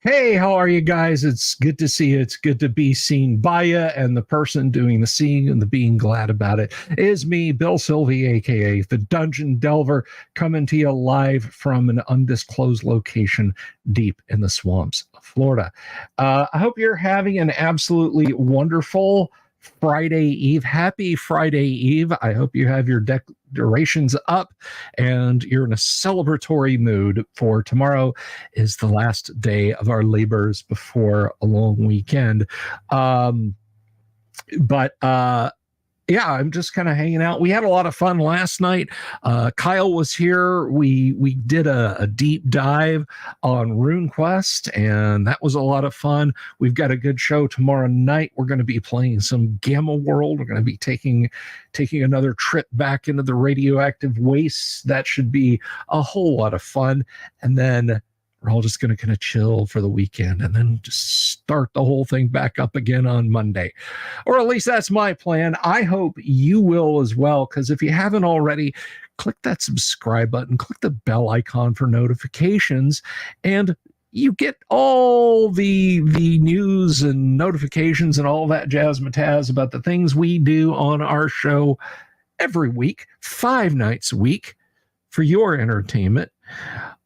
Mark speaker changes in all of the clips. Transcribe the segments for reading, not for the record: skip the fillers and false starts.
Speaker 1: Hey, how are you guys? It's good to see you. It's good to be seen by you. And the person doing the seeing and the being glad about it is me, Bill Sylvie, aka the Dungeon Delver, coming to you live from an undisclosed location deep in the swamps of Florida. I hope you're having an absolutely wonderful Friday Eve. Happy Friday Eve. I hope you have your decorations up and you're in a celebratory mood, for tomorrow is the last day of our labors before a long weekend. Yeah, I'm just kind of hanging out. We had a lot of fun last night. Kyle was here. We did a deep dive on RuneQuest, and that was a lot of fun. We've got a good show tomorrow night. We're going to be playing some Gamma World. We're going to be taking another trip back into the radioactive wastes. That should be a whole lot of fun. And then we're all just going to kind of chill for the weekend and then just start the whole thing back up again on Monday. Or at least that's my plan. I hope you will as well, because if you haven't already, click that subscribe button, click the bell icon for notifications, and you get all the news and notifications and all that jazz-matazz about the things we do on our show every week, 5 nights a week, for your entertainment.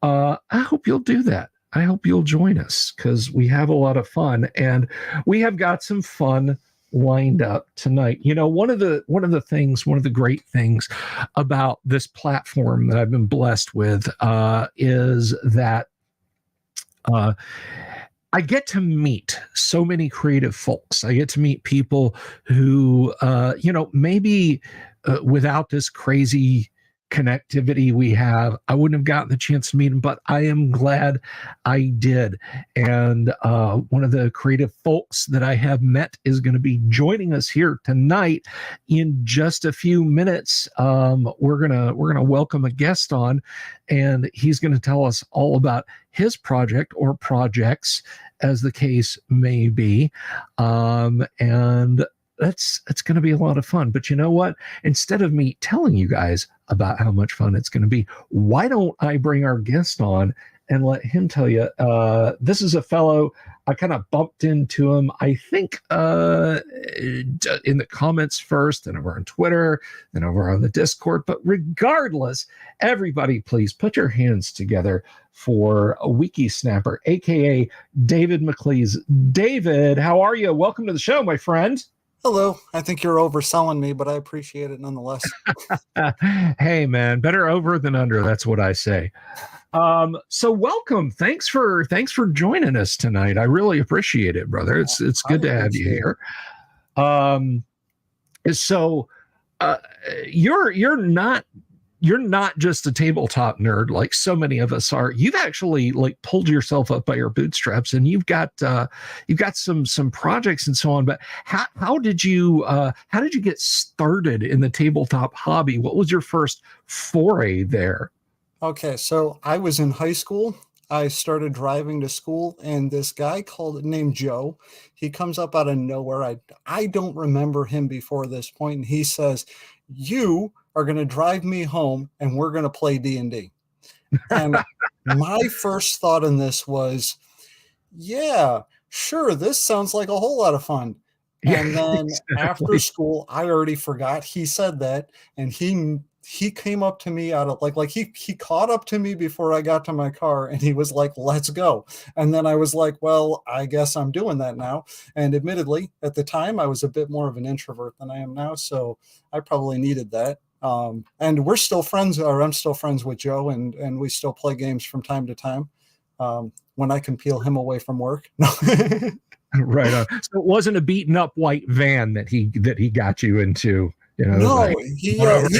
Speaker 1: I hope you'll do that. I hope you'll join us, because we have a lot of fun, and we have got some fun lined up tonight. You know, one of the great things about this platform that I've been blessed with is that I get to meet so many creative folks. I get to meet people who, maybe without this crazy connectivity we have, I wouldn't have gotten the chance to meet him, but I am glad I did. And one of the creative folks that I have met is going to be joining us here tonight in just a few minutes. We're gonna welcome a guest on, and he's going to tell us all about his project, or projects, as the case may be. And it's going to be a lot of fun. But you know what? Instead of me telling you guys about how much fun it's going to be, why don't I bring our guest on and let him tell you? This is a fellow, I kind of bumped into him, I think, in the comments first, and over on Twitter, then over on the Discord. But regardless, everybody, please put your hands together for a Wiki Snapper, aka David McLees. David, how are you? Welcome to the show, my friend.
Speaker 2: Hello. I think you're overselling me, but I appreciate it nonetheless.
Speaker 1: Hey, man, better over than under. That's what I say. So welcome. Thanks for joining us tonight. I really appreciate it, brother. It's good to have you here. So you're not just a tabletop nerd like so many of us are. You've actually pulled yourself up by your bootstraps, and you've got some projects and so on. But how did you get started in the tabletop hobby? What was your first foray there?
Speaker 2: Okay, so I was in high school. I started driving to school, and this guy named Joe, he comes up out of nowhere. I don't remember him before this point, and he says, "You are going to drive me home, and we're going to play D&D." And my first thought in this was, yeah, sure, this sounds like a whole lot of fun. And then after school, I already forgot he said that, and he came up to me out of he caught up to me before I got to my car, and he was like, "Let's go." And then I was like, well, I guess I'm doing that now. And admittedly, at the time, I was a bit more of an introvert than I am now, so I probably needed that. And we're still friends, or I'm still friends with Joe, and we still play games from time to time when I can peel him away from work.
Speaker 1: Right on. So it wasn't a beaten up white van that he got you into. You know,
Speaker 2: no, he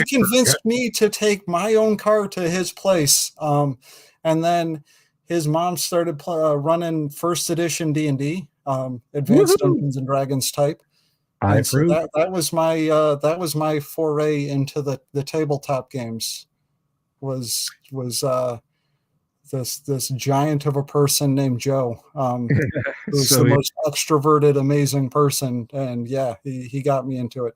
Speaker 2: convinced me to take my own car to his place. And then his mom started running first edition D&D, Advanced
Speaker 1: Woohoo!
Speaker 2: Dungeons and Dragons type.
Speaker 1: I
Speaker 2: And so
Speaker 1: approve.
Speaker 2: that was my foray into the tabletop games. Was this giant of a person named Joe, who's
Speaker 1: So
Speaker 2: the most extroverted, amazing person, and yeah, he got me into it.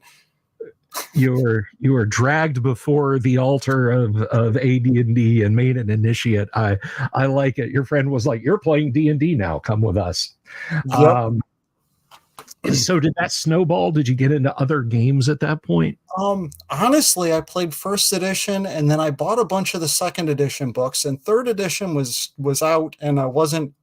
Speaker 1: you were dragged before the altar of AD&D and made an initiate. I like it. Your friend was like, "You're playing D&D now. Come with us."
Speaker 2: Yep.
Speaker 1: So did that snowball? Did you get into other games at that point?
Speaker 2: Honestly, I played first edition, and then I bought a bunch of the second edition books, and third edition was out, and I don't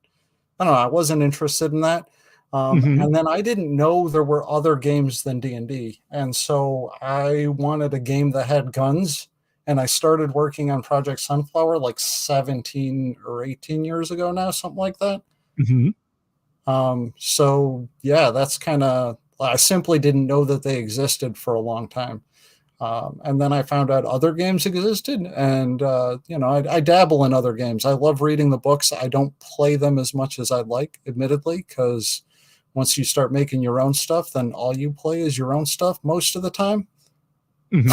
Speaker 2: know, I wasn't interested in that. And then I didn't know there were other games than D&D, and so I wanted a game that had guns, and I started working on Project Sunflower like 17 or 18 years ago now, something like that. So yeah, that's kind of, I simply didn't know that they existed for a long time. And then I found out other games existed, and I dabble in other games. I love reading the books. I don't play them as much as I'd like, admittedly, because once you start making your own stuff, then all you play is your own stuff most of the time.
Speaker 1: And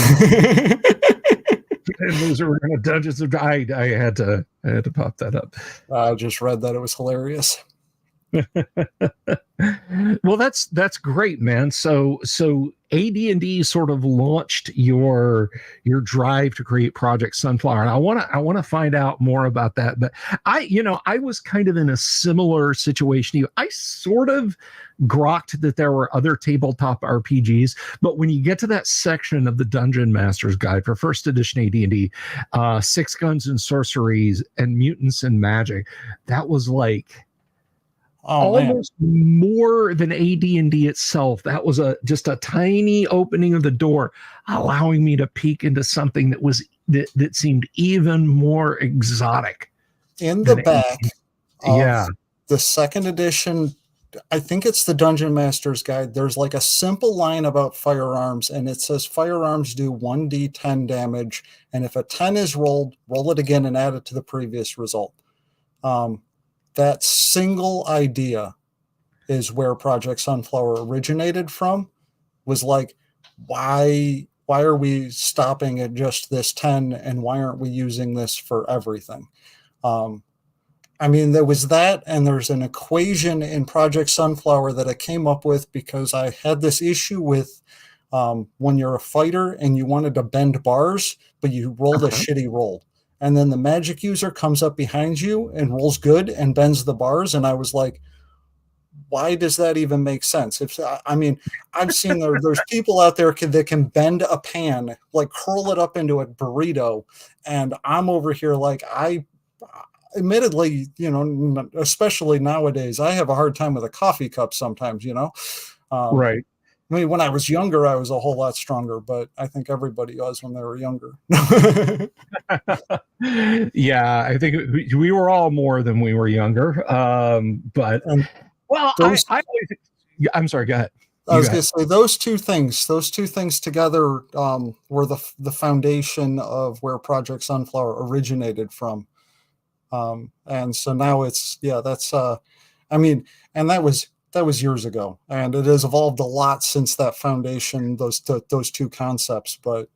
Speaker 1: those are Dungeons of I had to pop that up.
Speaker 2: I just read that. It was hilarious.
Speaker 1: Well, that's great, man. So AD&D sort of launched your drive to create Project Sunflower, and I want to find out more about that. But I was kind of in a similar situation to you. I sort of grokked that there were other tabletop RPGs, but when you get to that section of the Dungeon Master's Guide for first edition AD&D, Six Guns and Sorceries and Mutants and Magic, that was like almost more than AD&D itself. That was just a tiny opening of the door, allowing me to peek into something that seemed even more exotic.
Speaker 2: In the back of the second edition, I think it's the Dungeon Master's Guide, there's like a simple line about firearms, and it says firearms do 1d10 damage, and if a 10 is rolled, roll it again and add it to the previous result. That single idea is where Project Sunflower originated from. Was like, why are we stopping at just this 10, and why aren't we using this for everything? I mean, there was that, and there's an equation in Project Sunflower that I came up with because I had this issue with when you're a fighter and you wanted to bend bars, but you rolled a shitty roll. And then the magic user comes up behind you and rolls good and bends the bars. And I was like, why does that even make sense? I've seen there's people out there that can bend a pan, like curl it up into a burrito. And I'm over here like, admittedly, especially nowadays, I have a hard time with a coffee cup sometimes,
Speaker 1: Right.
Speaker 2: I mean, when I was younger, I was a whole lot stronger, but I think everybody was when they were younger.
Speaker 1: Yeah, I think we were all more than we were younger. But well, I'm sorry. Go ahead.
Speaker 2: I was going to say those two things together were the foundation of where Project Sunflower originated from. And so now that was years ago, and it has evolved a lot since that foundation, those two concepts. But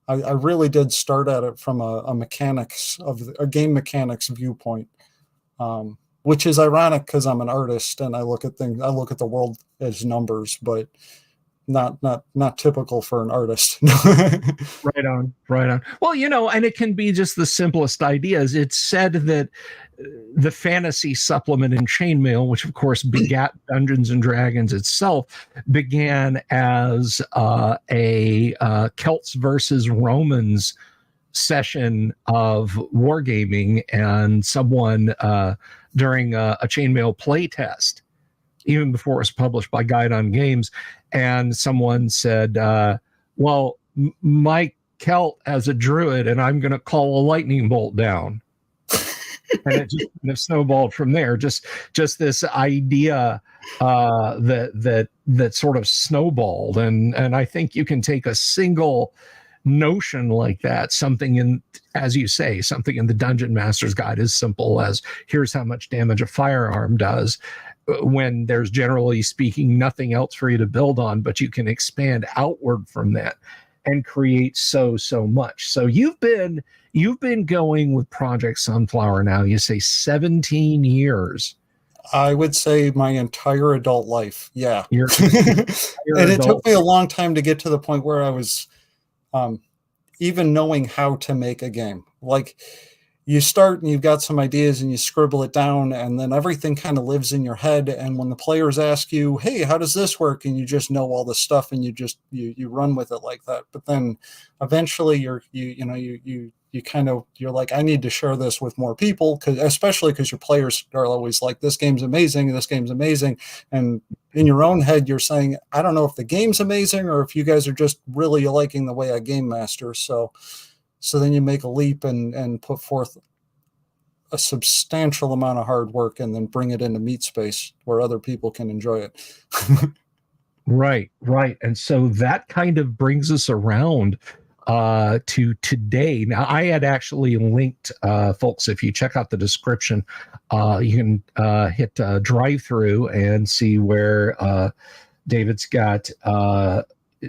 Speaker 2: I really did start at it from a game mechanics viewpoint, which is ironic because I'm an artist and I look at the world as numbers, but not typical for an artist.
Speaker 1: Right on. Well, and it can be just the simplest ideas. It's said that the fantasy supplement in Chainmail, which of course begat Dungeons and Dragons itself, began as a Celts versus Romans session of wargaming, and someone during a Chainmail playtest, even before it was published by Guide on Games, and someone said, well, my Celt has a druid and I'm going to call a lightning bolt down. And it just kind of snowballed from there. Just this idea that sort of snowballed. And I think you can take a single notion like that, something in, as you say, something in the Dungeon Master's Guide as simple as here's how much damage a firearm does, when there's generally speaking nothing else for you to build on, but you can expand outward from that and create so much. So you've been going with Project Sunflower now, you say 17 years.
Speaker 2: I would say my entire adult life. Yeah.
Speaker 1: Your
Speaker 2: And it took me a long time to get to the point where I was even knowing how to make a game. Like, you start and you've got some ideas and you scribble it down, and then everything kind of lives in your head. And when the players ask you, hey, how does this work? And you just know all this stuff and you run with it like that. But then eventually you're like, I need to share this with more people, especially because your players are always like, this game's amazing. And in your own head, you're saying, I don't know if the game's amazing or if you guys are just really liking the way I game master. So then you make a leap and put forth a substantial amount of hard work and then bring it into meat space where other people can enjoy it.
Speaker 1: Right. And so that kind of brings us around to today. Now, I had actually linked, folks, if you check out the description, you can hit Drive-Thru and see where David's got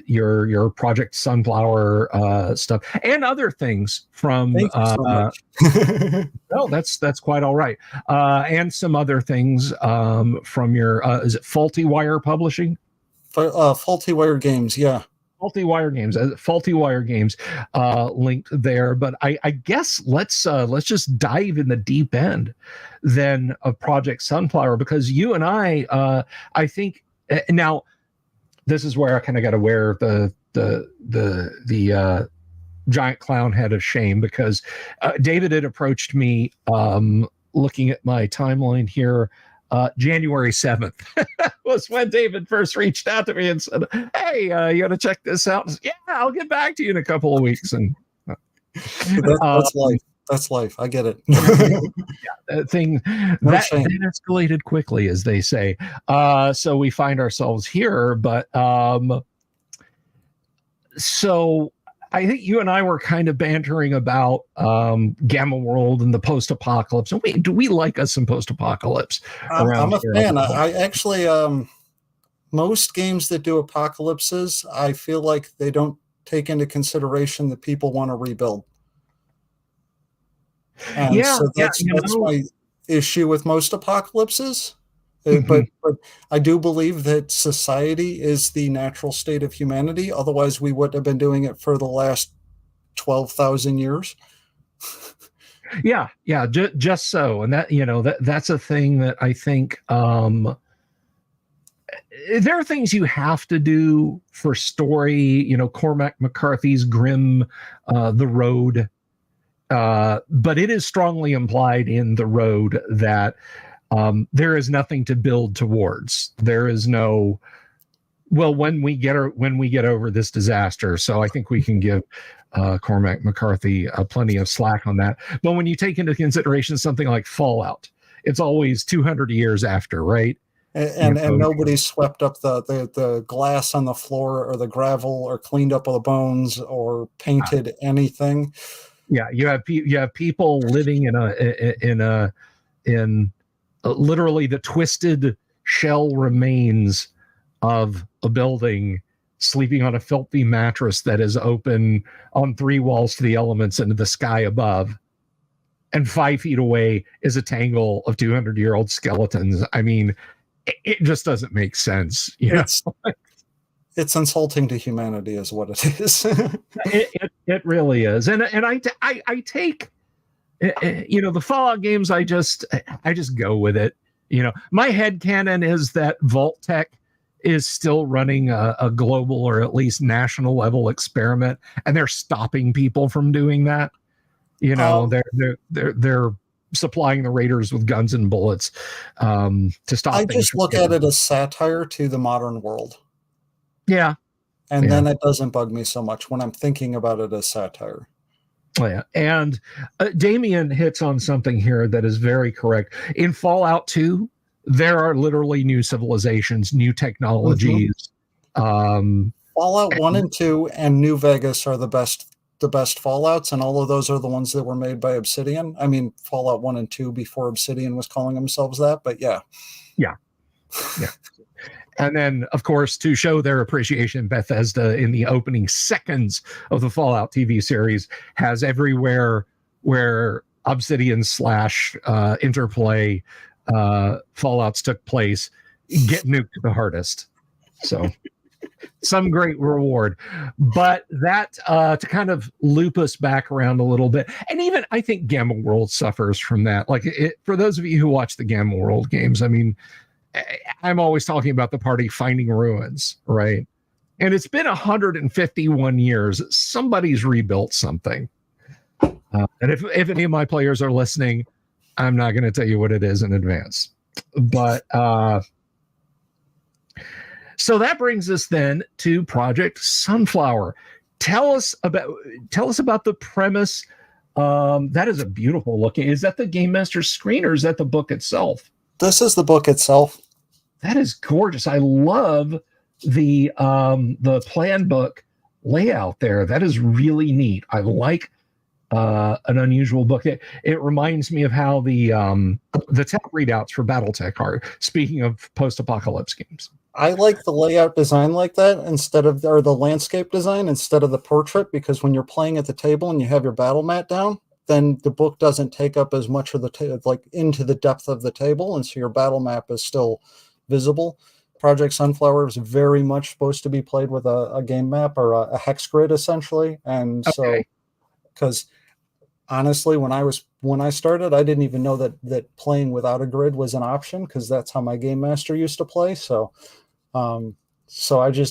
Speaker 1: your Project Sunflower stuff and other things from
Speaker 2: Thank you so much.
Speaker 1: no, that's quite all right, and some other things from your is it Faulty Wire Publishing?
Speaker 2: Faulty Wire Games, yeah.
Speaker 1: Faulty Wire Games, linked there. But I guess let's just dive in the deep end then of Project Sunflower, because you and I think now this is where I kind of got to wear the giant clown head of shame, because David had approached me looking at my timeline here. January 7th was when David first reached out to me and said, hey, you got to check this out. Said, yeah, I'll get back to you in a couple of weeks. And
Speaker 2: that's life. That's life. I get it.
Speaker 1: That escalated quickly, as they say. So we find ourselves here. But so I think you and I were kind of bantering about Gamma World and the post-apocalypse. And do we like us some post-apocalypse?
Speaker 2: I'm a fan. I actually, most games that do apocalypses, I feel like they don't take into consideration that people want to rebuild. And so that's my issue with most apocalypses. But I do believe that society is the natural state of humanity. Otherwise, we wouldn't have been doing it for the last 12,000 years.
Speaker 1: Yeah, just so. And that's a thing that I think there are things you have to do for story. Cormac McCarthy's Grim, The Road. But it is strongly implied in The Road that there is nothing to build towards. There is no, well, when we get over this disaster. So I think we can give Cormac McCarthy plenty of slack on that. But when you take into consideration something like Fallout, it's always 200 years after, right?
Speaker 2: And nobody swept up the glass on the floor or the gravel or cleaned up all the bones or painted anything.
Speaker 1: Yeah, you have people living in literally the twisted shell remains of a building, sleeping on a filthy mattress that is open on 3 walls to the elements and to the sky above. And 5 feet away is a tangle of 200-year-old skeletons. I mean, it just doesn't make sense.
Speaker 2: It's insulting to humanity is what it is.
Speaker 1: It really is. And I take, the Fallout games, I just go with it. My headcanon is that Vault-Tec is still running a global or at least national level experiment, and they're stopping people from doing that. They're supplying the raiders with guns and bullets to stop.
Speaker 2: I just look at it as satire to the modern world.
Speaker 1: Yeah.
Speaker 2: And then it doesn't bug me so much when I'm thinking about it as satire.
Speaker 1: Oh, yeah. And Damien hits on something here that is very correct. In Fallout 2, there are literally new civilizations, new technologies,
Speaker 2: Fallout 1 and 2 and New Vegas are the best Fallouts, and all of those are the ones that were made by Obsidian. I mean, Fallout 1 and 2 before Obsidian was calling themselves that, but yeah.
Speaker 1: Yeah. And then, of course, to show their appreciation, Bethesda, in the opening seconds of the Fallout TV series, has everywhere where Obsidian / Interplay Fallouts took place, get nuked the hardest. So some great reward. But that, to kind of loop us back around a little bit, and even I think Gamma World suffers from that. Like, for those of you who watch the Gamma World games, I mean, I'm always talking about the party finding ruins, right? And it's been 151 years. Somebody's rebuilt something. And if any of my players are listening, I'm not going to tell you what it is in advance. But so that brings us then to Project Sunflower. Tell us about the premise. That is a beautiful looking. Is that the Game Master's screen, or is that the book itself?
Speaker 2: This is the book itself.
Speaker 1: That is gorgeous. I love the plan book layout there. That is really neat. I like an unusual book. It reminds me of how the tech readouts for BattleTech are. Speaking of post-apocalypse games,
Speaker 2: I like the layout design like that or the landscape design instead of the portrait, because when you're playing at the table and you have your battle mat down, then the book doesn't take up as much of the like into the depth of the table, and so your battle map is still visible. Project Sunflower is very much supposed to be played with a game map or a hex grid, essentially. And so, because honestly, when I started, I didn't even know that playing without a grid was an option, because that's how my game master used to play. So, it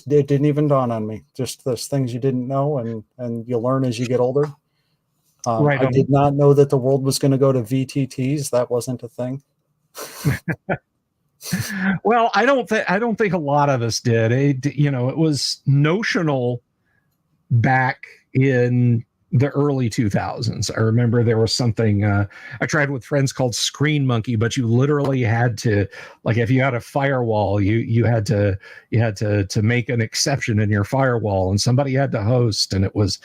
Speaker 2: didn't even dawn on me. Just those things you didn't know, and you learn as you get older.
Speaker 1: Right.
Speaker 2: I did not know that the world was going to go to VTTs. That wasn't a thing.
Speaker 1: Well, I don't think a lot of us did. It was notional back in the early 2000s. I remember there was something I tried with friends called Screen Monkey, but you literally had to, like, if you had a firewall, you had to make an exception in your firewall, and somebody had to host, and it was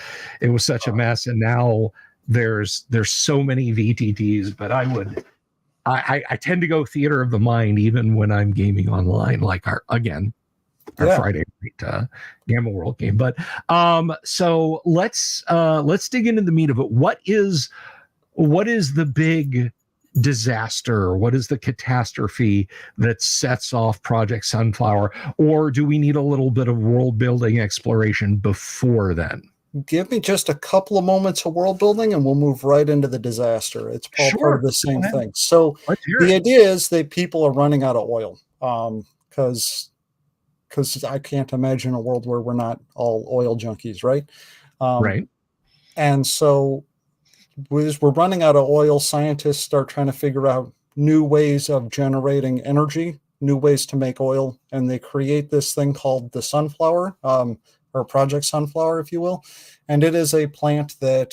Speaker 1: such a mess. And now there's so many VTTs, but I tend to go theater of the mind even when I'm gaming online, like our Friday night Gamma World game. But so let's dig into the meat of it. What is the big disaster? What is the catastrophe that sets off Project Sunflower? Or do we need a little bit of world building exploration before then?
Speaker 2: Give me just a couple of moments of world building and we'll move right into the disaster. It's all part of the same thing. So the idea is that people are running out of oil, because I can't imagine a world where we're not all oil junkies, right?
Speaker 1: Right.
Speaker 2: And so as we're running out of oil, scientists start trying to figure out new ways of generating energy, new ways to make oil, and they create this thing called the sunflower, or Project Sunflower, if you will. And it is a plant that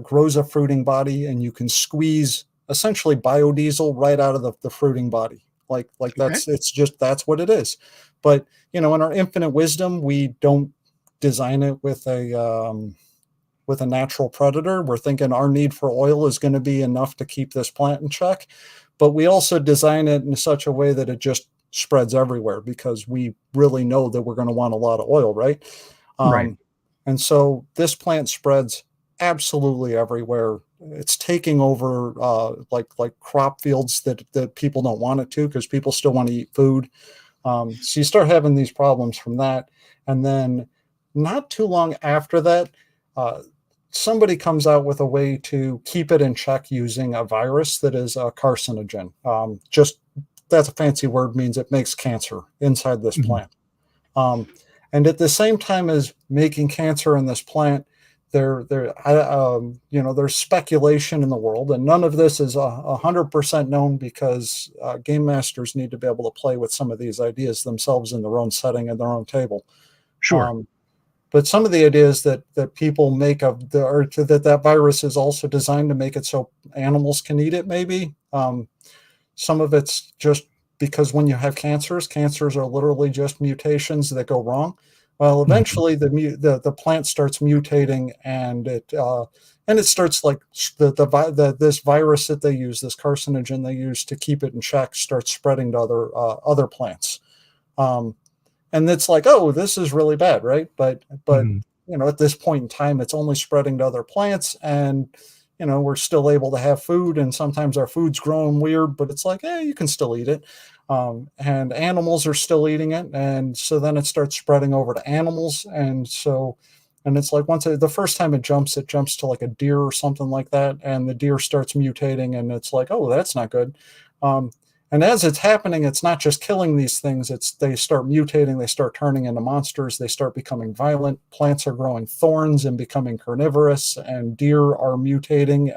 Speaker 2: grows a fruiting body, and you can squeeze essentially biodiesel right out of the fruiting body. That's what it is. But, in our infinite wisdom, we don't design it with a natural predator. We're thinking our need for oil is going to be enough to keep this plant in check. But we also design it in such a way that it just spreads everywhere, because we really know that we're going to want a lot of oil, right?
Speaker 1: Right.
Speaker 2: And so this plant spreads absolutely everywhere. It's taking over like crop fields that people don't want it to, because people still want to eat food. So you start having these problems from that. And then not too long after that, somebody comes out with a way to keep it in check using a virus that is a carcinogen. That's a fancy word, means it makes cancer inside this plant. And at the same time as making cancer in this plant, there's speculation in the world, and none of this is 100% known, because game masters need to be able to play with some of these ideas themselves in their own setting and their own table.
Speaker 1: Sure.
Speaker 2: But some of the ideas that people make of that virus is also designed to make it so animals can eat it, maybe. Some of it's just because when you have cancers are literally just mutations that go wrong. Well,
Speaker 1: Mhm.
Speaker 2: eventually the plant starts mutating, and it starts like this virus that they use, this carcinogen they use to keep it in check, starts spreading to other plants. Um, and it's like, oh, this is really bad, right? But
Speaker 1: Mhm.
Speaker 2: at this point in time, it's only spreading to other plants, and we're still able to have food, and sometimes our food's growing weird, but it's like, you can still eat it. And animals are still eating it, and so then it starts spreading over to animals, and it's like the first time it jumps to like a deer or something like that, and the deer starts mutating, and it's like, oh, that's not good. Um, and as it's happening, it's not just killing these things, they start mutating, they start turning into monsters, they start becoming violent, plants are growing thorns and becoming carnivorous, and deer are mutating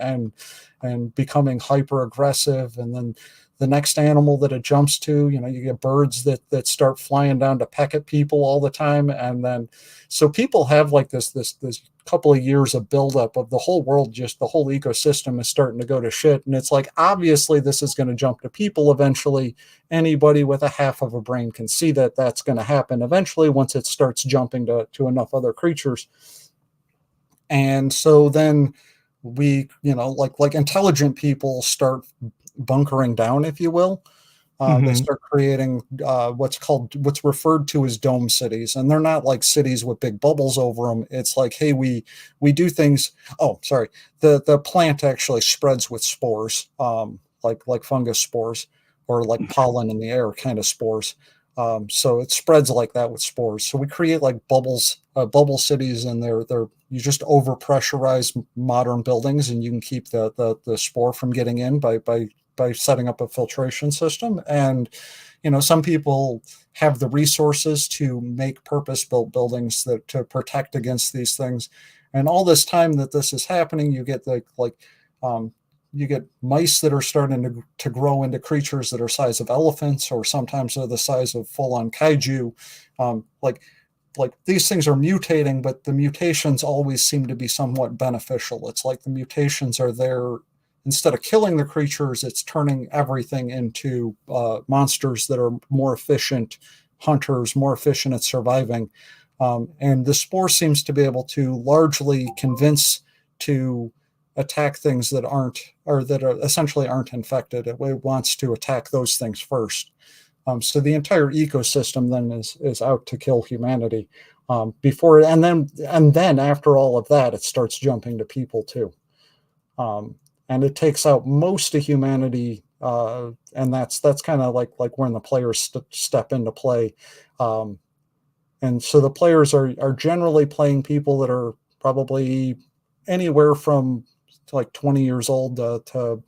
Speaker 2: and becoming hyper aggressive. And then the next animal that it jumps to, you get birds that start flying down to peck at people all the time. And then so people have like this couple of years of buildup of the whole world, just the whole ecosystem is starting to go to shit. And it's like, obviously this is going to jump to people eventually. Anybody with a half of a brain can see that that's going to happen eventually once it starts jumping to enough other creatures. And so then we, like intelligent people start bunkering down, if you will. They
Speaker 1: Mhm.
Speaker 2: start creating what's referred to as dome cities, and they're not like cities with big bubbles over them. It's like, hey, we do things. Oh, sorry, the plant actually spreads with spores, like fungus spores or like pollen in the air kind of spores. So it spreads like that with spores. So we create like bubble cities, and they're you just over pressurize modern buildings, and you can keep the spore from getting in by setting up a filtration system. And some people have the resources to make purpose-built buildings that to protect against these things. And all this time that this is happening, you get um, you get mice that are starting to grow into creatures that are size of elephants, or sometimes they're the size of full-on kaiju. Like these things are mutating, but the mutations always seem to be somewhat beneficial. It's like the mutations are there, instead of killing the creatures, it's turning everything into monsters that are more efficient hunters, more efficient at surviving. And the spore seems to be able to largely convince to attack things that aren't, or that are essentially aren't infected. It wants to attack those things first. So the entire ecosystem then is out to kill humanity. Before and then after all of that, it starts jumping to people too. Um, and it takes out most of humanity, and that's kind of like when the players step into play. And so the players are generally playing people that are probably anywhere from like 20 years old to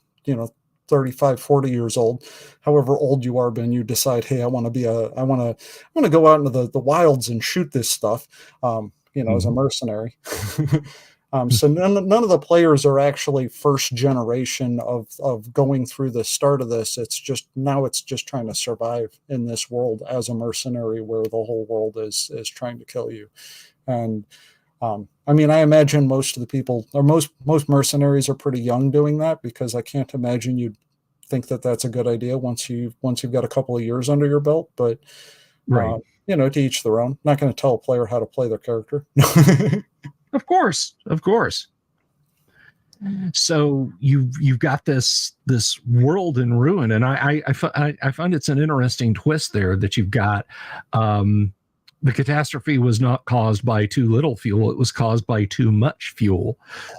Speaker 2: 35, 40 years old. However old you are, Ben, you decide, hey, I want to go out into the wilds and shoot this stuff, as a
Speaker 1: Mhm.
Speaker 2: mercenary. So none of the players are actually first generation of going through the start of this. It's just trying to survive in this world as a mercenary, where the whole world is trying to kill you. And I mean, I imagine most of the people, or most mercenaries, are pretty young doing that, because I can't imagine you'd think that that's a good idea once you've got a couple of years under your belt. But
Speaker 1: Right.
Speaker 2: to each their own. Not going to tell a player how to play their character.
Speaker 1: Of course. Of course. So you've got this world in ruin, and I find it's an interesting twist there that you've got. The catastrophe was not caused by too little fuel; it was caused by too much fuel.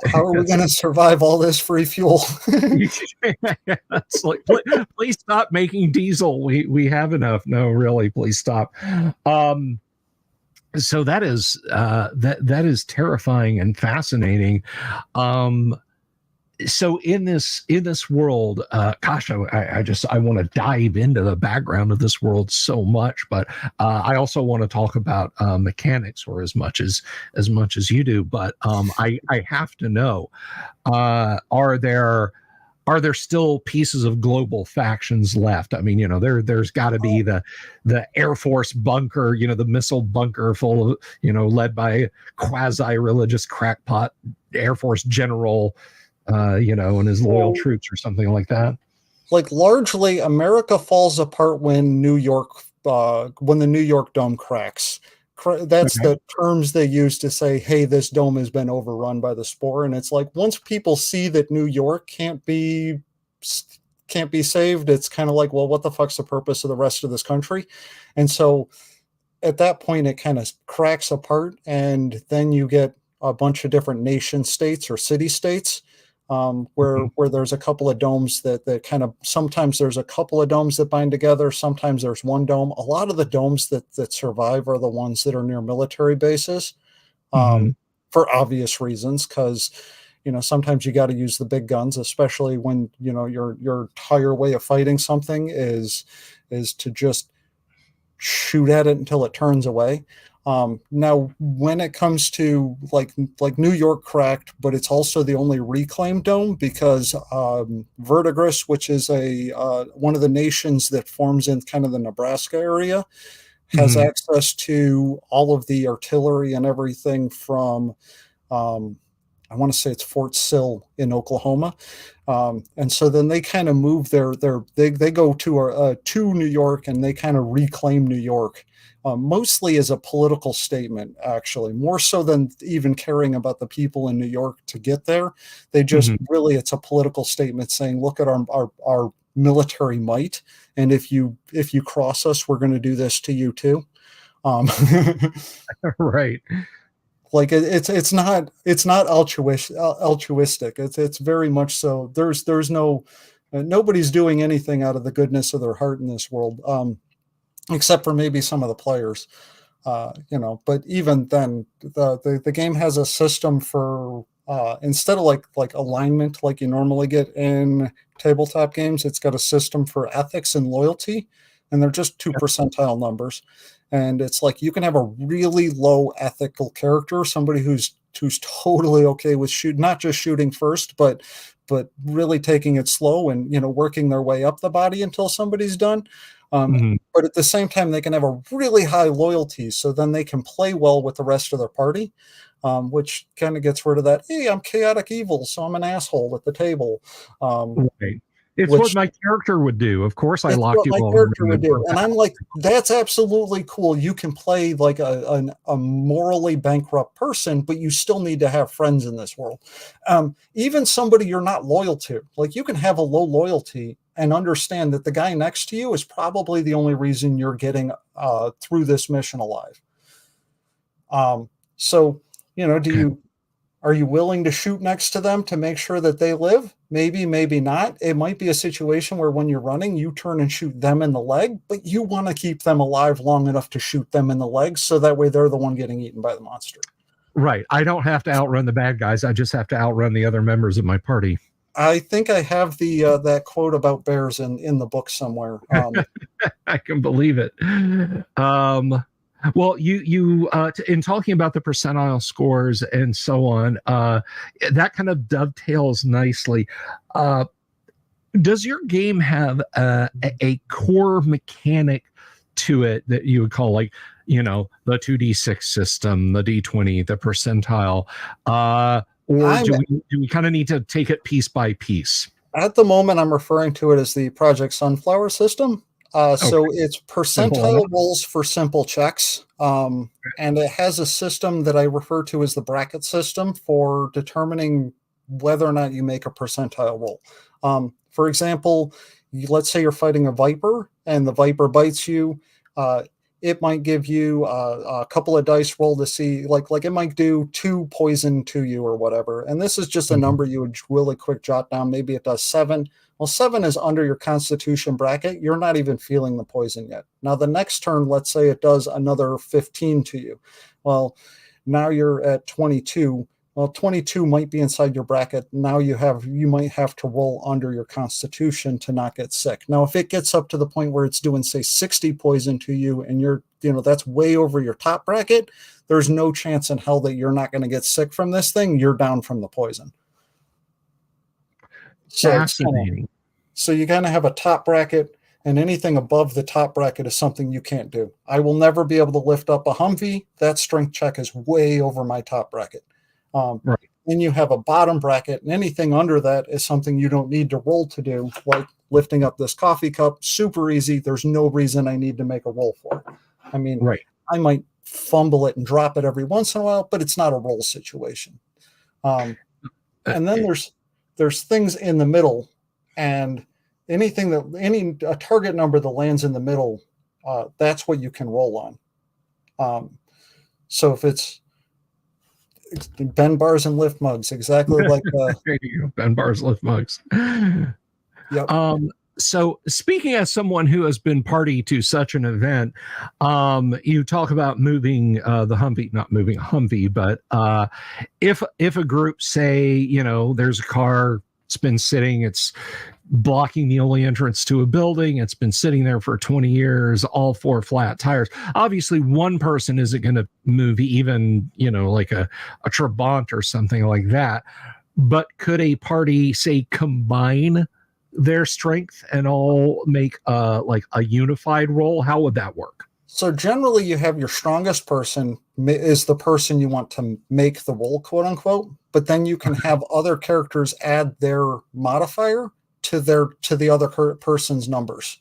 Speaker 2: How are we going to survive all this free fuel?
Speaker 1: It's like, please stop making diesel. We have enough. No, really, please stop. Um, so that is terrifying and fascinating. Um, so in this world, gosh, I want to dive into the background of this world so much, but I also want to talk about mechanics, or as much as you do. But I have to know, are there still pieces of global factions left? I mean, there's got to be the Air Force bunker, the missile bunker full of, led by quasi religious crackpot Air Force general, and his loyal
Speaker 2: So,
Speaker 1: troops, or something like that.
Speaker 2: like, largely, America falls apart when the New York Dome cracks. That's
Speaker 1: Okay.
Speaker 2: the terms they use to say, hey, this dome has been overrun by the spore. And it's like, once people see that New York can't be saved, it's kind of like, well, what the fuck's the purpose of the rest of this country? And so at that point, it kind of cracks apart, and then you get a bunch of different nation states or city states, where there's a couple of domes that kind of, sometimes there's a couple of domes that bind together, sometimes there's one dome. A lot of the domes that survive are the ones that are near military bases,
Speaker 1: Mm-hmm.
Speaker 2: for obvious reasons, because sometimes you got to use the big guns, especially when your entire way of fighting something is to just shoot at it until it turns away. Now, when it comes to like New York cracked, but it's also the only reclaimed dome, because Verdigris, which is a one of the nations that forms in kind of the Nebraska area, has
Speaker 1: Mm-hmm.
Speaker 2: access to all of the artillery and everything from I want to say it's Fort Sill in Oklahoma. And so then they kind of move they go to New York, and they kind of reclaim New York, mostly as a political statement, actually, more so than even caring about the people in New York to get there. They just
Speaker 1: Mm-hmm.
Speaker 2: really, it's a political statement saying, look at our military might, and if you cross us, we're going to do this to you too. Um,
Speaker 1: Right.
Speaker 2: like it's not altruistic. It's very much so. There's no nobody's doing anything out of the goodness of their heart in this world, except for maybe some of the players. But even then, the game has a system for, instead of like alignment like you normally get in tabletop games, it's got a system for ethics and loyalty, and they're just two percentile numbers. And it's like, you can have a really low ethical character, somebody who's totally okay with not just shooting first, but really taking it slow and working their way up the body until somebody's done.
Speaker 1: Mm-hmm.
Speaker 2: But at the same time, they can have a really high loyalty, so then they can play well with the rest of their party, which kind of gets rid of that, hey, I'm chaotic evil, so I'm an asshole at the table.
Speaker 1: Right. It's what
Speaker 2: Which
Speaker 1: my character would do. Of course, I
Speaker 2: It's
Speaker 1: locked
Speaker 2: what
Speaker 1: you
Speaker 2: my
Speaker 1: all in a
Speaker 2: character
Speaker 1: room
Speaker 2: would
Speaker 1: and
Speaker 2: do.
Speaker 1: broke
Speaker 2: And I'm
Speaker 1: out.
Speaker 2: like, that's absolutely cool. You can play like a morally bankrupt person, but you still need to have friends in this world. Even somebody you're not loyal to, like, you can have a low loyalty and understand that the guy next to you is probably the only reason you're getting through this mission alive. So, are you willing to shoot next to them to make sure that they live? Maybe, maybe not. It might be a situation where when you're running, you turn and shoot them in the leg, but you want to keep them alive long enough to shoot them in the leg, so that way they're the one getting eaten by the monster.
Speaker 1: Right. I don't have to outrun the bad guys. I just have to outrun the other members of my party.
Speaker 2: I think I have the that quote about bears in the book somewhere.
Speaker 1: I can believe it. Well, in talking about the percentile scores and so on, that kind of dovetails nicely. Does your game have a core mechanic to it that you would call, like, the 2d6 system, the d20, the percentile, or
Speaker 2: I'm
Speaker 1: do we kind of need to take it piece by piece?
Speaker 2: At the moment, I'm referring to it as the Project Sunflower system. So
Speaker 1: Okay.
Speaker 2: it's
Speaker 1: Simple enough.
Speaker 2: percentile rolls for simple checks. And it has a system that I refer to as the bracket system for determining whether or not you make a percentile roll. For example, let's say you're fighting a viper and the viper bites you. It might give you a couple of dice roll to see, like it might do 2 poison to you or whatever. And this is just a
Speaker 1: Mhm.
Speaker 2: number you would really quick jot down. Maybe it does 7. Well, 7 is under your constitution bracket. You're not even feeling the poison yet. Now, the next turn, let's say it does another 15 to you. Well, now you're at 22. Well, 22 might be inside your bracket. Now you might have to roll under your constitution to not get sick. Now, if it gets up to the point where it's doing, say, 60 poison to you, and that's way over your top bracket, there's no chance in hell that you're not going to get sick from this thing. You're down from the poison. So
Speaker 1: Fascinating.
Speaker 2: you kind of have a top bracket, and anything above the top bracket is something you can't do. I will never be able to lift up a Humvee. That strength check is way over my top bracket.
Speaker 1: Right.
Speaker 2: Then you have a bottom bracket, and anything under that is something you don't need to roll to do, like lifting up this coffee cup. Super easy. There's no reason I need to make a roll for it. I mean,
Speaker 1: Right.
Speaker 2: I might fumble it and drop it every once in a while, but it's not a roll situation. And then there's things in the middle, and any target number that lands in the middle, that's what you can roll on. So if it's bend bars and lift mugs, exactly like
Speaker 1: there you go, bend bars, lift mugs.
Speaker 2: Yep.
Speaker 1: So speaking as someone who has been party to such an event, you talk about moving the Humvee, not moving a Humvee, but if a group, say, you know, there's a car, it's been sitting, it's blocking the only entrance to a building, it's been sitting there for 20 years, all 4 flat tires. Obviously, one person isn't going to move even, you know, like a Trabant or something like that. But could a party, say, combine their strength and all make like a unified roll? How would that work?
Speaker 2: So generally, you have your strongest person is the person you want to make the roll, quote unquote. But then you can have other characters add their modifier to the other person's numbers.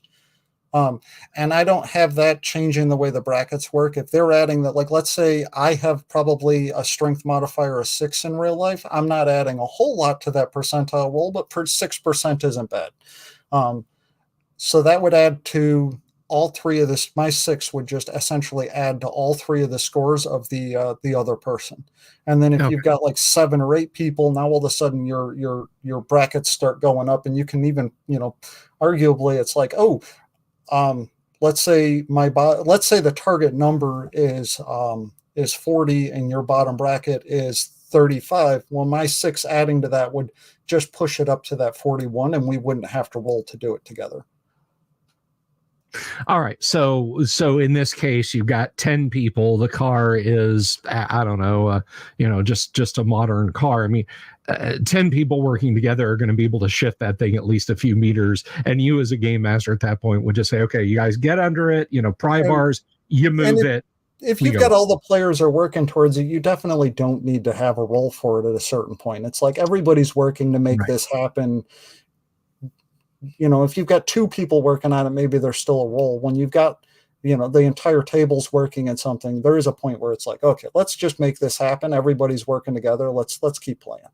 Speaker 2: And I don't have that changing the way the brackets work. If they're adding that, like, let's say I have probably a strength modifier of 6 in real life, I'm not adding a whole lot to that percentile roll, but 6% isn't bad. So that would add to all 3 of this. My 6 would just essentially add to all 3 of the scores of the other person. And then if you've got like 7 or 8 people, now all of a sudden your brackets start going up, and you can even, you know, arguably it's like, let's say the target number is 40 and your bottom bracket is 35. Well, my 6 adding to that would just push it up to that 41, and we wouldn't have to roll to do it together.
Speaker 1: All right. So in this case, you've got 10 people. The car is, I don't know, you know, just a modern car. I mean, 10 people working together are going to be able to shift that thing at least a few meters. And you as a game master at that point would just say, okay, you guys get under it, you know, pry bars, you move it.
Speaker 2: If you've got all the players are working towards it, you definitely don't need to have a roll for it at a certain point. It's like everybody's working to make this happen. You know, if you've got 2 people working on it, maybe there's still a roll. When you've got, you know, the entire table's working at something, there is a point where it's like, okay, let's just make this happen. Everybody's working together. Let's keep playing.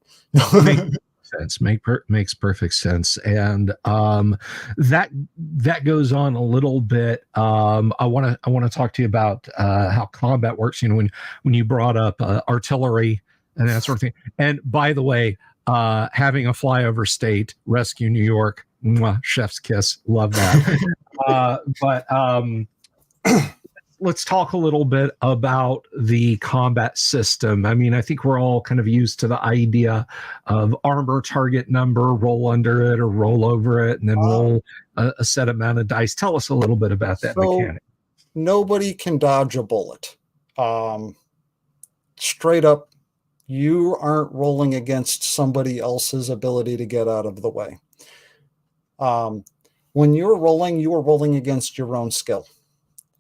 Speaker 1: Makes perfect sense. And that goes on a little bit. I want to talk to you about how combat works. You know, when you brought up artillery and that sort of thing. And by the way, having a flyover state, rescue New York, mwah, chef's kiss, love that. But let's talk a little bit about the combat system. I mean, I think we're all kind of used to the idea of armor target number, roll under it or roll over it, and then roll a set amount of dice. Tell us a little bit about that mechanic.
Speaker 2: Nobody can dodge a bullet. Straight up, you aren't rolling against somebody else's ability to get out of the way. When you are rolling against your own skill.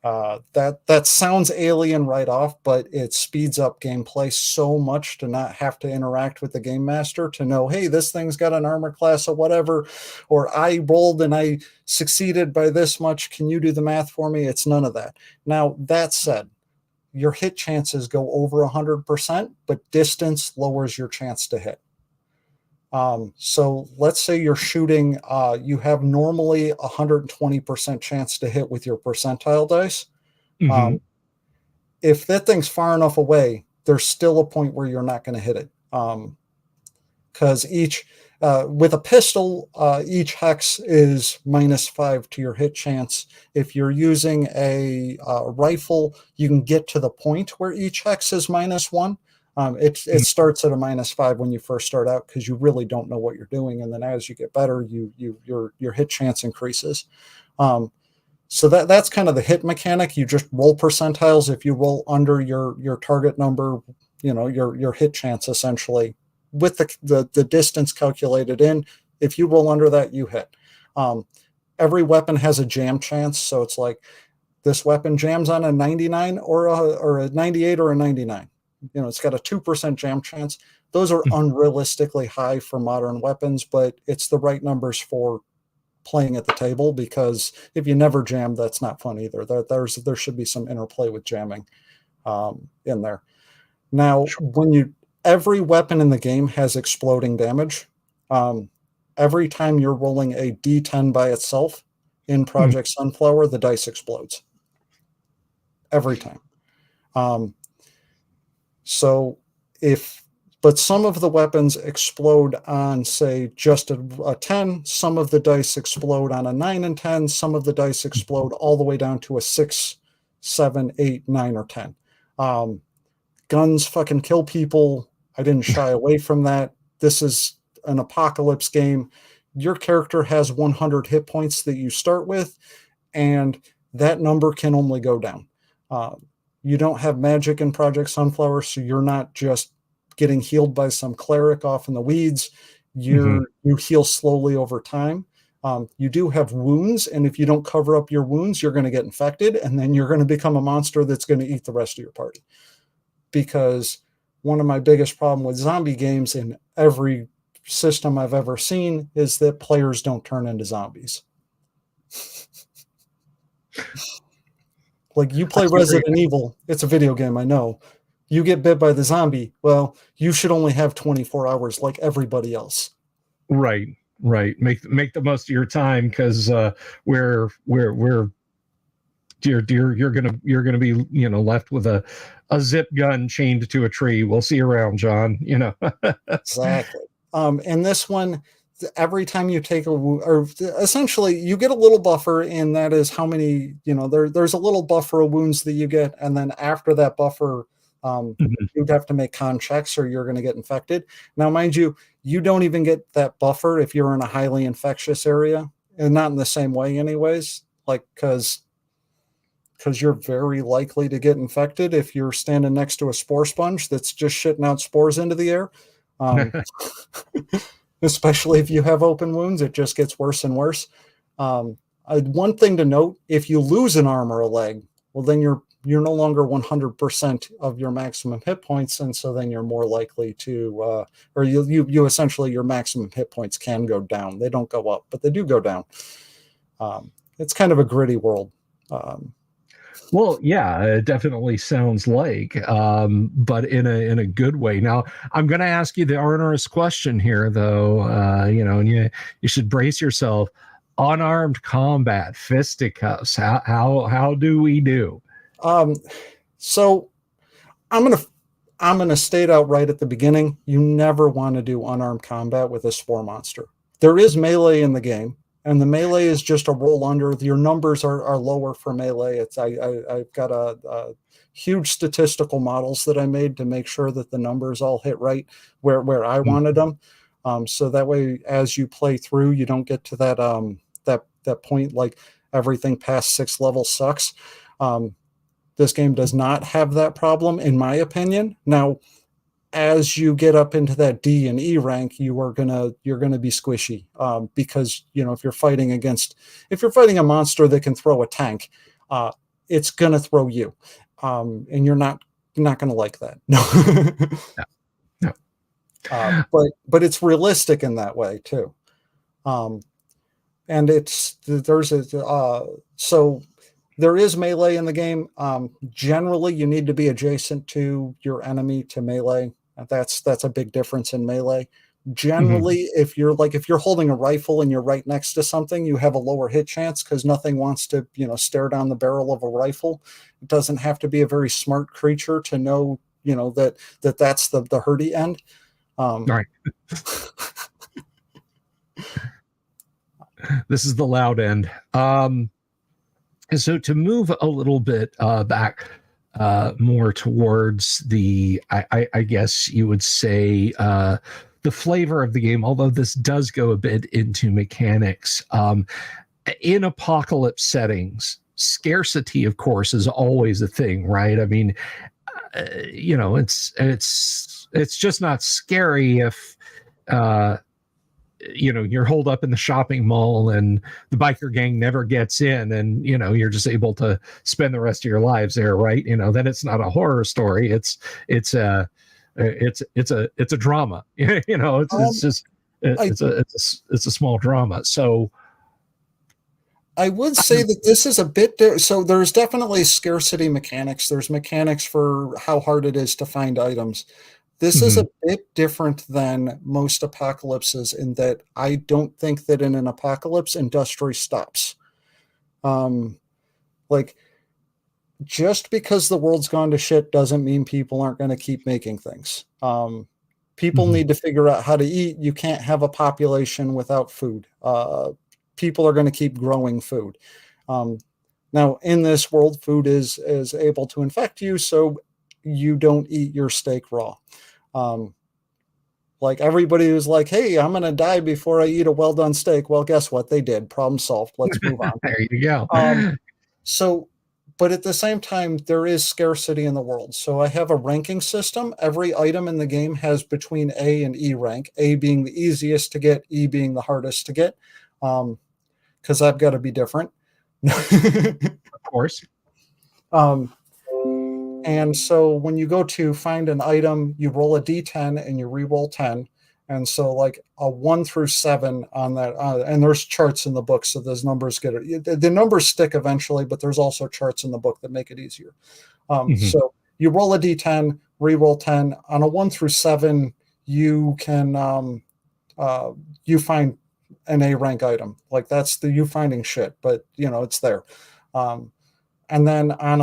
Speaker 2: That sounds alien right off, but it speeds up gameplay so much to not have to interact with the game master to know, hey, this thing's got an armor class or whatever, or I rolled and I succeeded by this much. Can you do the math for me? It's none of that. Now, that said, your hit chances go over 100%, but distance lowers your chance to hit. So let's say you're shooting, you have normally 120% chance to hit with your percentile dice. Mm-hmm. If that thing's far enough away, there's still a point where you're not going to hit it. Because with a pistol, each hex is -5 to your hit chance. If you're using a rifle, you can get to the point where each hex is -1. It starts at a -5 when you first start out because you really don't know what you're doing, and then as you get better, your hit chance increases. So that's kind of the hit mechanic. You just roll percentiles. If you roll under your target number, you know your hit chance essentially with the distance calculated in. If you roll under that, you hit. Every weapon has a jam chance, so it's like this weapon jams on a 99 or a 98 or a 99. You know, it's got a 2% jam chance. Those are unrealistically high for modern weapons, but it's the right numbers for playing at the table, because if you never jam, that's not fun either. There should be some interplay with jamming. in there. Now, every weapon in the game has exploding damage. Every time you're rolling a D10 by itself in Project Sunflower, the dice explodes. Every time. But some of the weapons explode on, say, just a 10. Some of the dice explode on a 9 and 10. Some of the dice explode all the way down to a 6, 7, 8, 9, or 10. Guns fucking kill people. I didn't shy away from that. This is an apocalypse game. Your character has 100 hit points that you start with, and that number can only go down. You don't have magic in Project Sunflower, so you're not just getting healed by some cleric off in the weeds. You heal slowly over time. You do have wounds, and if you don't cover up your wounds, you're going to get infected, and then you're going to become a monster that's going to eat the rest of your party. Because one of my biggest problems with zombie games in every system I've ever seen is that players don't turn into zombies. Like, you play Resident Evil, it's a video game, I know. You get bit by the zombie, well, you should only have 24 hours like everybody else.
Speaker 1: Right. Make the most of your time, because you're gonna be left with a zip gun chained to a tree. We'll see you around, John.
Speaker 2: Exactly. And this one, every time you take or essentially you get a little buffer, and that is how many, there's a little buffer of wounds that you get, and then after that buffer, you'd have to make con checks or you're going to get infected. Now, mind you, you don't even get that buffer if you're in a highly infectious area, and not in the same way anyways, like, because you're very likely to get infected if you're standing next to a spore sponge that's just shitting out spores into the air. Especially if you have open wounds, it just gets worse and worse. One thing to note, if you lose an arm or a leg, well, then you're no longer 100% of your maximum hit points, and so then you're more likely to, or you essentially, your maximum hit points can go down. They don't go up, but they do go down. It's kind of a gritty world.
Speaker 1: Well, yeah, it definitely sounds like, but in a good way. Now, I'm going to ask you the onerous question here, though. And you should brace yourself. Unarmed combat, fisticuffs. How do we do?
Speaker 2: So I'm gonna state out right at the beginning, you never want to do unarmed combat with a spore monster. There is melee in the game, and the melee is just a roll under. Your numbers are lower for melee. I've got a huge statistical models that I made to make sure that the numbers all hit right where I wanted them. So that way, as you play through, you don't get to that point like everything past 6th level sucks. This game does not have that problem, in my opinion. Now, as you get up into that D and E rank, you're gonna be squishy, because if you're fighting a monster that can throw a tank, it's gonna throw you, and you're not gonna like that. No. But it's realistic in that way too, and so there is melee in the game. Generally, you need to be adjacent to your enemy to melee. That's a big difference in melee. Generally, if you're holding a rifle and you're right next to something, you have a lower hit chance because nothing wants to stare down the barrel of a rifle. It doesn't have to be a very smart creature to know that's the hurty end.
Speaker 1: Right. This is the loud end. So to move a little bit back more towards the, I guess you would say, the flavor of the game, although this does go a bit into mechanics. In apocalypse settings, scarcity, of course, is always a thing, right? I mean, it's just not scary if you're holed up in the shopping mall and the biker gang never gets in, and you're just able to spend the rest of your lives there, right? Then it's not a horror story. It's a drama. It's a small drama. So
Speaker 2: I would say that this is a bit so there's definitely scarcity mechanics. There's mechanics for how hard it is to find items. This is a bit different than most apocalypses in that I don't think that in an apocalypse industry stops. Like just because the world's gone to shit doesn't mean people aren't going to keep making things. People need to figure out how to eat. You can't have a population without food. People are going to keep growing food. Now, in this world, food is able to infect you, so you don't eat your steak raw. Like everybody was like, hey, I'm going to die before I eat a well-done steak. Well, guess what? They did. Problem solved. Let's move on.
Speaker 1: There you go.
Speaker 2: So, but at the same time, there is scarcity in the world. So I have a ranking system. Every item in the game has between A and E rank, A being the easiest to get, E being the hardest to get, because I've got to be different.
Speaker 1: Of course.
Speaker 2: And so when you go to find an item, you roll a D10 and you re-roll 10. And so like a 1 through 7 on that, and there's charts in the book, so those numbers the numbers stick eventually, but there's also charts in the book that make it easier. So you roll a D10, re-roll 10. On a 1 through 7, you can you find an A rank item. Like that's you finding shit, but it's there. And then on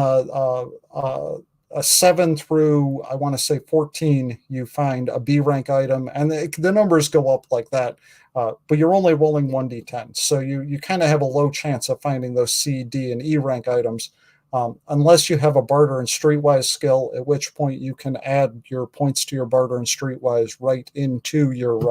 Speaker 2: a 7 through, I want to say 14, you find a B rank item, and the numbers go up like that. But you're only rolling 1d10. So you kind of have a low chance of finding those C, D, and E rank items, unless you have a barter and streetwise skill, at which point you can add your points to your barter and streetwise right into your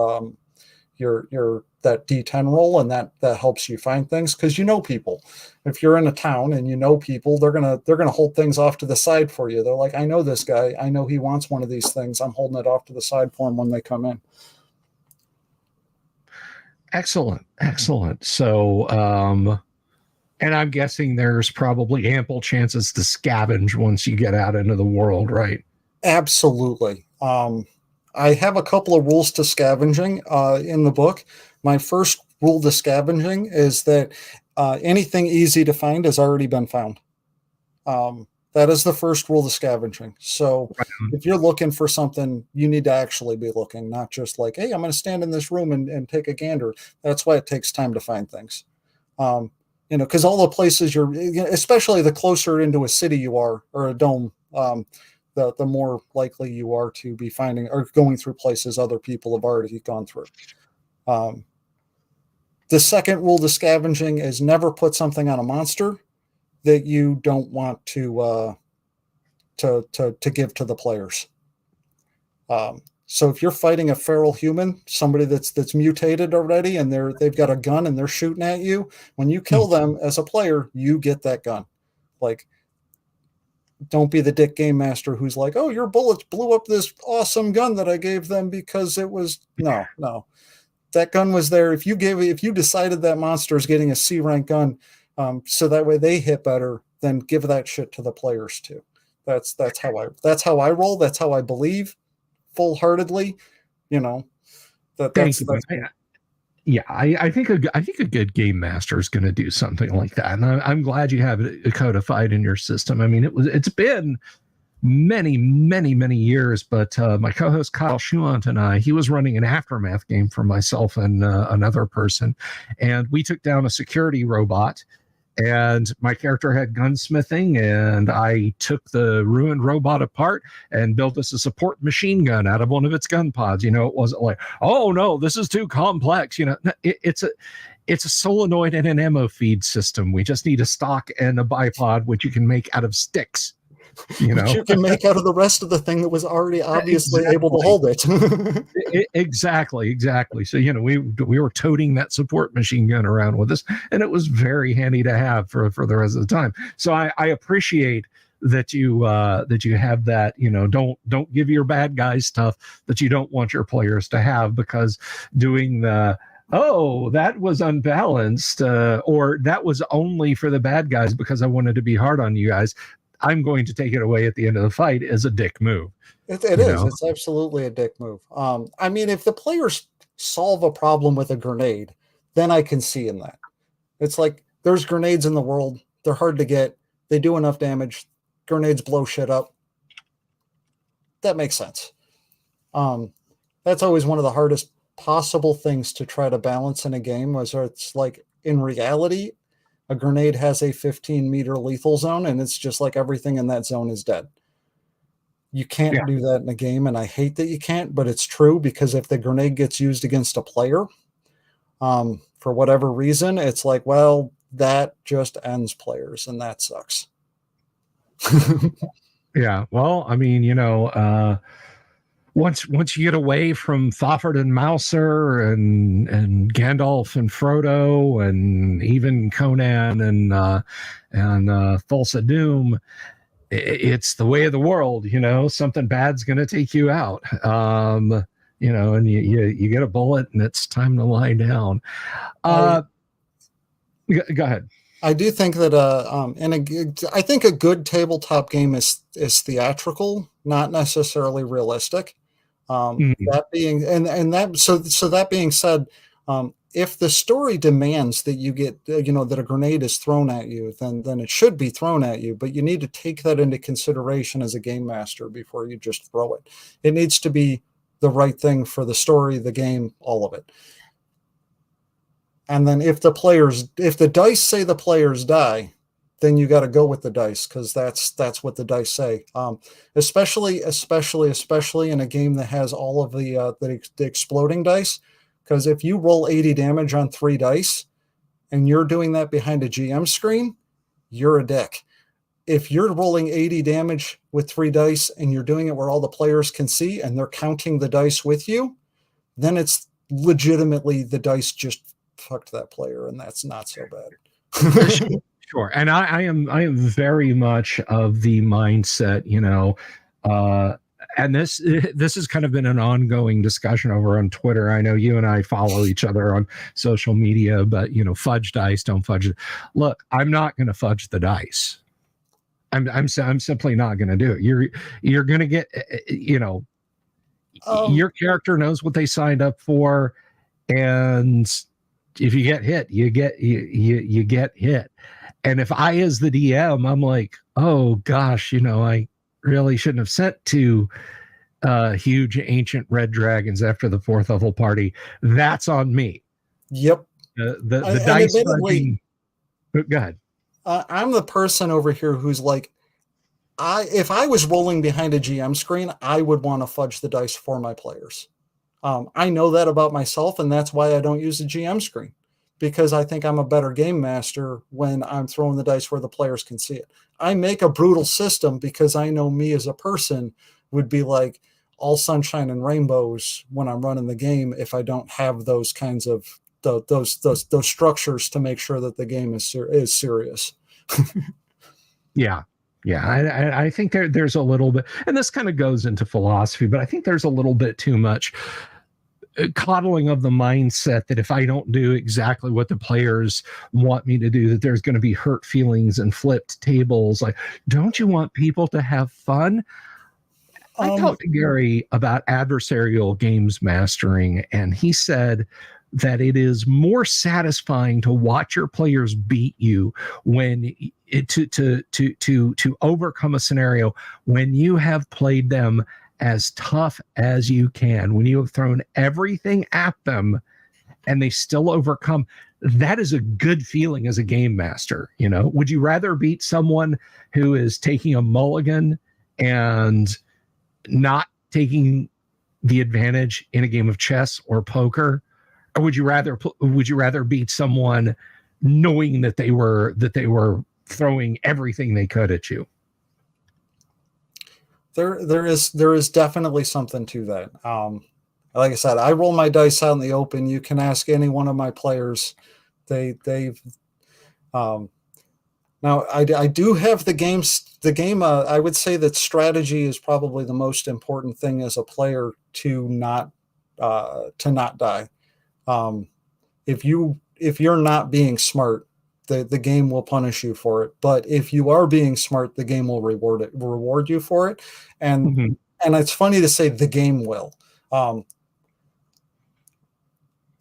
Speaker 2: that D10 roll, and that helps you find things because people. If you're in a town and people, they're gonna hold things off to the side for you. They're like, I know this guy. I know he wants one of these things. I'm holding it off to the side for him when they come in.
Speaker 1: Excellent. So, and I'm guessing there's probably ample chances to scavenge once you get out into the world, right?
Speaker 2: Absolutely. I have a couple of rules to scavenging in the book. My first rule to scavenging is that anything easy to find has already been found. That is the first rule to scavenging. So if you're looking for something, you need to actually be looking, not just like, hey, I'm going to stand in this room and take a gander. That's why it takes time to find things. Because all the places especially the closer into a city you are or a dome, the more likely you are to be finding or going through places other people have already gone through. The second rule to scavenging is never put something on a monster that you don't want to give to the players. So if you're fighting a feral human, somebody that's mutated already, and they've got a gun and they're shooting at you, when you kill them as a player, you get that gun. Like, don't be the dick game master who's like, oh, your bullets blew up this awesome gun that I gave them because it was no. That gun was there. If you decided that monster is getting a C rank gun, so that way they hit better, then give that shit to the players too. That's how I roll. That's how I believe full-heartedly.
Speaker 1: I think a good game master is going to do something like that, and I'm glad you have it codified in your system. I mean, it's been many years, but my co-host Kyle Schuant and he was running an Aftermath game for myself and another person, and we took down a security robot, and my character had gunsmithing, and I took the ruined robot apart and built us a support machine gun out of one of its gun pods. It wasn't like, oh no, this is too complex. It's a solenoid and an ammo feed system. We just need a stock and a bipod, which you can make out of sticks.
Speaker 2: Which you can make out of the rest of the thing that was already obviously able to hold it.
Speaker 1: Exactly. So we were toting that support machine gun around with us, and it was very handy to have for the rest of the time. So I appreciate that you have that. Don't give your bad guys stuff that you don't want your players to have, because doing the that was unbalanced, or that was only for the bad guys because I wanted to be hard on you guys, I'm going to take it away at the end of the fight, is a dick move.
Speaker 2: It is. It's absolutely a dick move. I mean, if the players solve a problem with a grenade, then I can see in that. It's like, There's grenades in the world. They're hard to get. They do enough damage. Grenades blow shit up. That makes sense. That's always one of the hardest possible things to try to balance in a game, was it's like, in reality, a grenade has a 15-meter lethal zone, and it's just like everything in that zone is dead. You can't do that in a game, and I hate that you can't, but it's true, because if the grenade gets used against a player, for whatever reason, it's like, well, that just ends players, and that sucks.
Speaker 1: Yeah. Well, I mean, once you get away from Thofford and Mouser and Gandalf and Frodo and even Conan and Thulsa Doom, it's the way of the world. Something bad's going to take you out. And you get a bullet and it's time to lie down. Go ahead.
Speaker 2: I do think that I think a good tabletop game is theatrical, not necessarily realistic. That being that being said, if the story demands that you get that a grenade is thrown at you, then it should be thrown at you. But you need to take that into consideration as a game master before you just throw it. It needs to be the right thing for the story, the game, all of it. And then if the dice say the players die, then you got to go with the dice, because that's what the dice say. Especially in a game that has all of the exploding dice, because if you roll 80 damage on 3 dice, and you're doing that behind a GM screen, you're a dick. If you're rolling 80 damage with 3 dice and you're doing it where all the players can see and they're counting the dice with you, then it's legitimately the dice just fucked that player, and that's not so bad.
Speaker 1: Sure. And I am very much of the mindset, and this has kind of been an ongoing discussion over on Twitter. I know you and I follow each other on social media, but fudge dice, don't fudge it. Look, I'm not going to fudge the dice. I'm simply not going to do it. You're going to get, your character knows what they signed up for, and if you get hit, you get hit. And if I, as the DM, I'm like, oh gosh, I really shouldn't have sent 2 huge ancient red dragons after the 4th level party. That's on me.
Speaker 2: Yep.
Speaker 1: The dice. Go ahead.
Speaker 2: I'm the person over here who's like, if I was rolling behind a GM screen, I would want to fudge the dice for my players. I know that about myself, and that's why I don't use a GM screen, because I think I'm a better game master when I'm throwing the dice where the players can see it. I make a brutal system because I know me as a person would be like all sunshine and rainbows when I'm running the game if I don't have those kinds of those structures to make sure that the game is serious.
Speaker 1: Yeah. I think there's a little bit, and this kind of goes into philosophy, but I think there's a little bit too much coddling of the mindset that if I don't do exactly what the players want me to do, that there's going to be hurt feelings and flipped tables. Like, don't you want people to have fun? I talked to Gary about adversarial games mastering, and he said that it is more satisfying to watch your players beat you when to overcome a scenario when you have played them as tough as you can, when you have thrown everything at them and they still overcome. That is a good feeling as a game master. Would you rather beat someone who is taking a mulligan and not taking the advantage in a game of chess or poker, or would you rather beat someone knowing that they were throwing everything they could at you?
Speaker 2: There is definitely something to that. Like I said, I roll my dice out in the open. You can ask any one of my players. They've now I do have the game. I would say that strategy is probably the most important thing as a player to not die. If you're not being smart, the game will punish you for it. But if you are being smart, the game will reward you for it. And and it's funny to say the game will.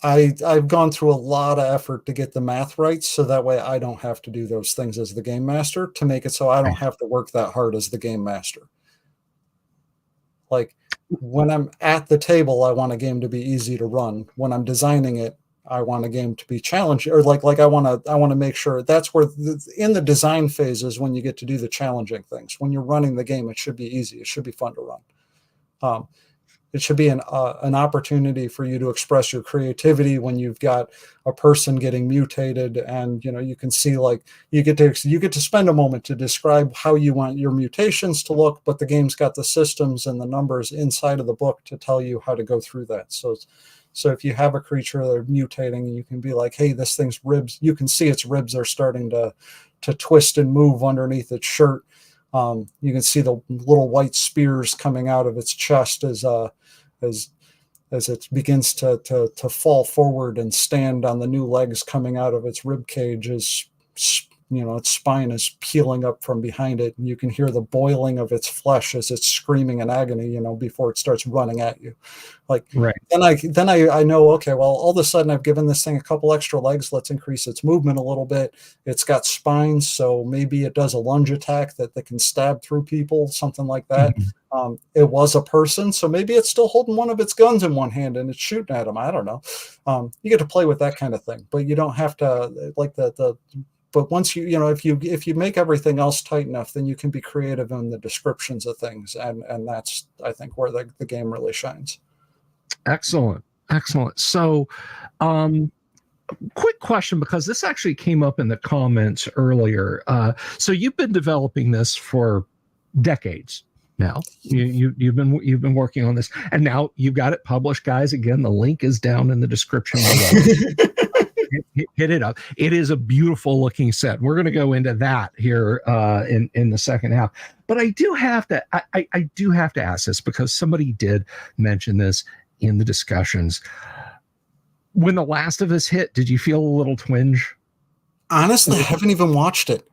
Speaker 2: I've gone through a lot of effort to get the math right, so that way I don't have to do those things as the game master, to make it so I don't have to work that hard as the game master. Like, when I'm at the table, I want a game to be easy to run. When I'm designing it, I want a game to be challenging, or like I want to make sure that's where in the design phase is when you get to do the challenging things. When you're running the game, it should be easy. It should be fun to run. It should be an opportunity for you to express your creativity when you've got a person getting mutated, and you can see, like, you get to spend a moment to describe how you want your mutations to look, but the game's got the systems and the numbers inside of the book to tell you how to go through that. So if you have a creature that are mutating, you can be like, hey, this thing's ribs, you can see its ribs are starting to twist and move underneath its shirt. You can see the little white spears coming out of its chest as it begins to fall forward and stand on the new legs coming out of its rib cage, as its spine is peeling up from behind it, and you can hear the boiling of its flesh as it's screaming in agony, before it starts running at you. Like,
Speaker 1: right.
Speaker 2: Then I know, okay, well, all of a sudden I've given this thing a couple extra legs. Let's increase its movement a little bit. It's got spines, so maybe it does a lunge attack that can stab through people, something like that. Mm-hmm. It was a person, so maybe it's still holding one of its guns in one hand and it's shooting at them. I don't know. You get to play with that kind of thing, but you don't have to, like, but once if you make everything else tight enough, then you can be creative in the descriptions of things, and that's, I think, where the game really shines.
Speaker 1: Excellent. So, quick question, because this actually came up in the comments earlier. So you've been developing this for decades now. You've been working on this, and now you've got it published, guys. Again, the link is down in the description below. Hit it up. It is a beautiful looking set. We're going to go into that here in the second half. But I do have to I do have to ask this, because somebody did mention this in the discussions. When The Last of Us hit, did you feel a little twinge?
Speaker 2: Honestly, I haven't even watched it.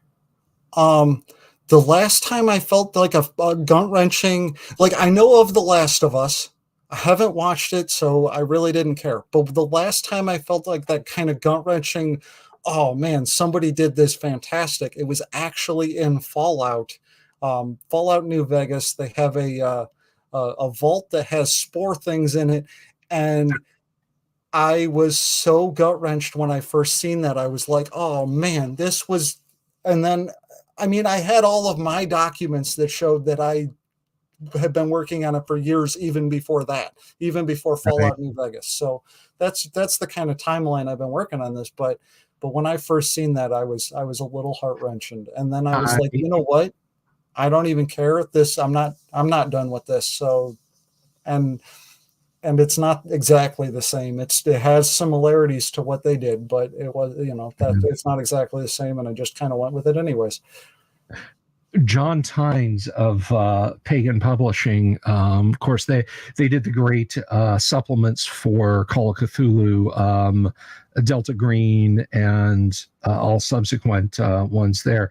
Speaker 2: The last time I felt like a gut-wrenching, like, I know of The Last of Us. I haven't watched it, so I really didn't care. But the last time I felt like that kind of gut-wrenching, oh man, somebody did this fantastic, it was actually in Fallout. Fallout New Vegas. They have a vault that has spore things in it, and I was so gut-wrenched when I first seen that. I was like, oh man, this was. And then, I mean, I had all of my documents that showed that I had been working on it for years, even before that, even before Fallout New Vegas. So that's the kind of timeline I've been working on this. But when I first seen that, I was a little heart-wrenching. And then I was like, you know what? I don't even care if this, I'm not done with this. So, and it's not exactly the same. It has similarities to what they did, but it was, it's not exactly the same. And I just kind of went with it anyways.
Speaker 1: John Tynes of Pagan Publishing, of course, they did the great supplements for Call of Cthulhu, Delta Green, and all subsequent ones there.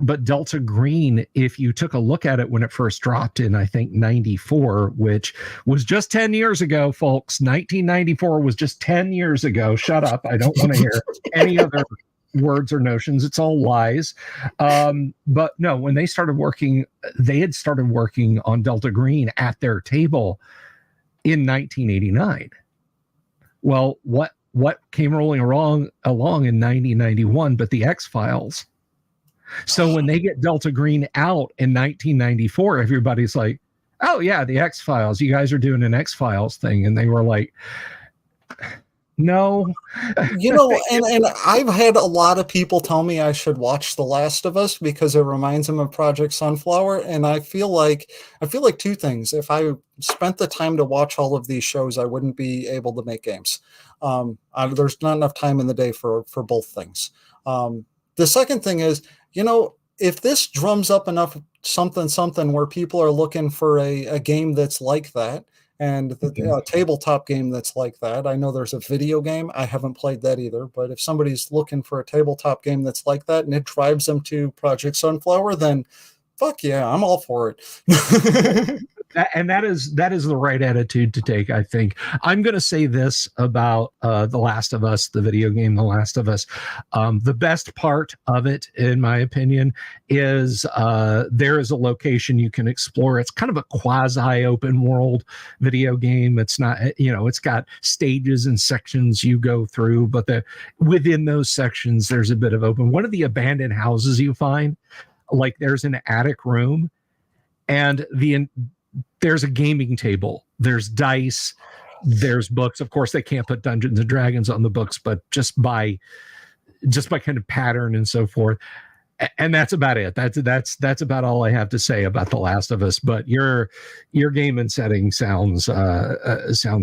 Speaker 1: But Delta Green, if you took a look at it when it first dropped in, I think, 94, which was just 10 years ago, folks. 1994 was just 10 years ago. Shut up. I don't want to hear any other words or notions. It's all lies. But no, when they started working, they had started working on Delta Green at their table in 1989. Well, what came rolling along in 1991 but the X-Files? So when they get Delta Green out in 1994, everybody's like, oh yeah, the X-Files, you guys are doing an X-Files thing. And they were like, no.
Speaker 2: And I've had a lot of people tell me I should watch The Last of Us because it reminds them of Project Sunflower. And I feel like two things. If I spent the time to watch all of these shows, I wouldn't be able to make games. There's not enough time in the day for both things. The second thing is, if this drums up enough something where people are looking for a game that's like that, and the tabletop game that's like that. I know there's a video game. I haven't played that either. But if somebody's looking for a tabletop game that's like that and it drives them to Project Sunflower, then fuck yeah, I'm all for it.
Speaker 1: And that is the right attitude to take, I think. I'm going to say this about The Last of Us, the video game The Last of Us. The best part of it, in my opinion, is there is a location you can explore. It's kind of a quasi open world video game. It's not, it's got stages and sections you go through, but within those sections, there's a bit of open. One of the abandoned houses you find, like there's an attic room, and there's a gaming table, there's dice, there's books. Of course, they can't put Dungeons and Dragons on the books, but just by kind of pattern and so forth. And that's about it. That's about all I have to say about The Last of Us. But your game and setting sounds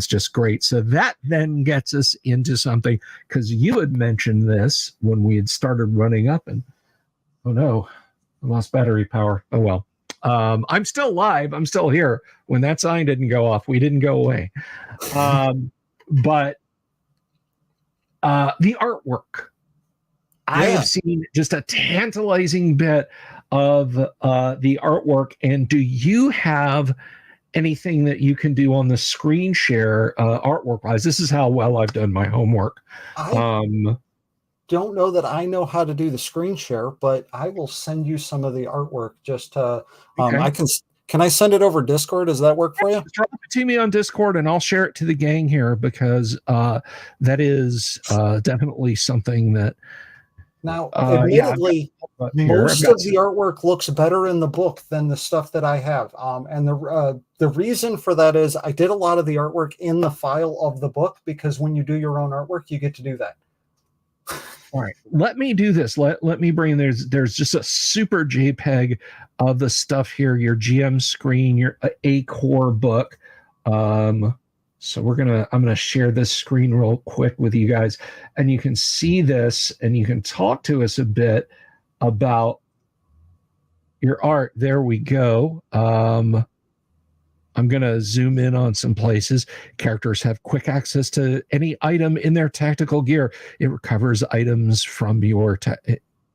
Speaker 1: just great. So that then gets us into something, because you had mentioned this when we had started running up, and oh no, I lost battery power. Oh well. I'm still live. I'm still here. When that sign didn't go off, we didn't go away. But the artwork, I have seen just a tantalizing bit of the artwork. And do you have anything that you can do on the screen share artwork wise? This is how well I've done my homework.
Speaker 2: Don't know that I know how to do the screen share, but I will send you some of the artwork. Just okay. Can I send it over Discord? Does that work for you?
Speaker 1: Drop it to me on Discord, and I'll share it to the gang here, because that is definitely something that.
Speaker 2: Now, admittedly, most of the artwork looks better in the book than the stuff that I have. And the reason for that is I did a lot of the artwork in the file of the book, because when you do your own artwork, you get to do that.
Speaker 1: All right, let me do this. Let me bring, there's just a super JPEG of the stuff here, your GM screen, your A core book. So I'm gonna share this screen real quick with you guys, and you can see this, and you can talk to us a bit about your art. There we go. I'm going to zoom in on some places. Characters have quick access to any item in their tactical gear. It recovers items from your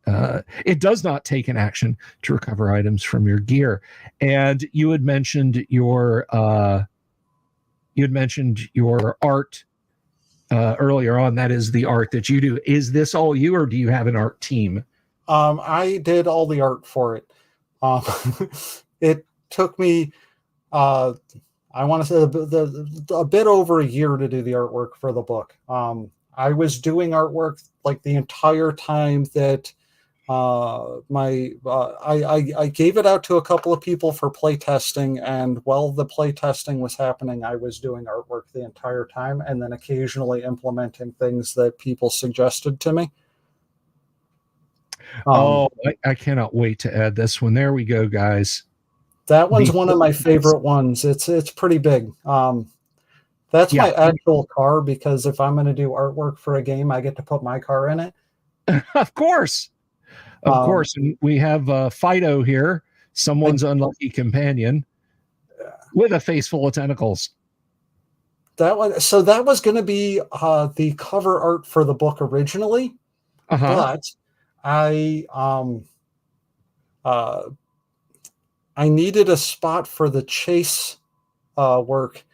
Speaker 1: it does not take an action to recover items from your gear. And you had mentioned your art earlier on. That is the art that you do. Is this all you, or do you have an art team?
Speaker 2: I did all the art for it. It took me I want to say a bit over a year to do the artwork for the book. I was doing artwork like the entire time that I gave it out to a couple of people for play testing, and while the play testing was happening, I was doing artwork the entire time, and then occasionally implementing things that people suggested to me.
Speaker 1: I cannot wait to add this one. There we go, guys.
Speaker 2: That one's one of my favorite ones. It's pretty big. That's my actual car, because if I'm going to do artwork for a game, I get to put my car in it.
Speaker 1: Of course. And we have Fido here, someone's unlucky companion, with a face full of tentacles.
Speaker 2: That was going to be the cover art for the book originally, but I needed a spot for the chase work,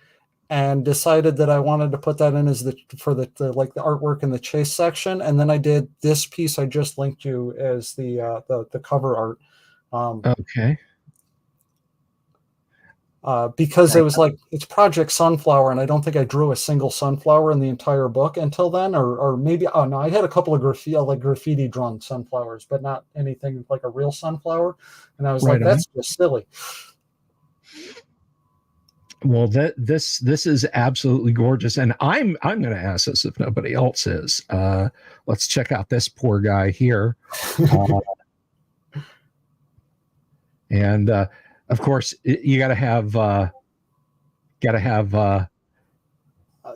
Speaker 2: and decided that I wanted to put that in as the artwork in the chase section. And then I did this piece I just linked you as the cover art.
Speaker 1: Okay.
Speaker 2: Because it was like, it's Project Sunflower, and I don't think I drew a single sunflower in the entire book until then, or maybe, oh no, I had a couple of graffiti drawn sunflowers, but not anything like a real sunflower. And I was like, that's just silly.
Speaker 1: Well, this is absolutely gorgeous, and I'm going to ask this if nobody else is. Let's check out this poor guy here, and of course you got to have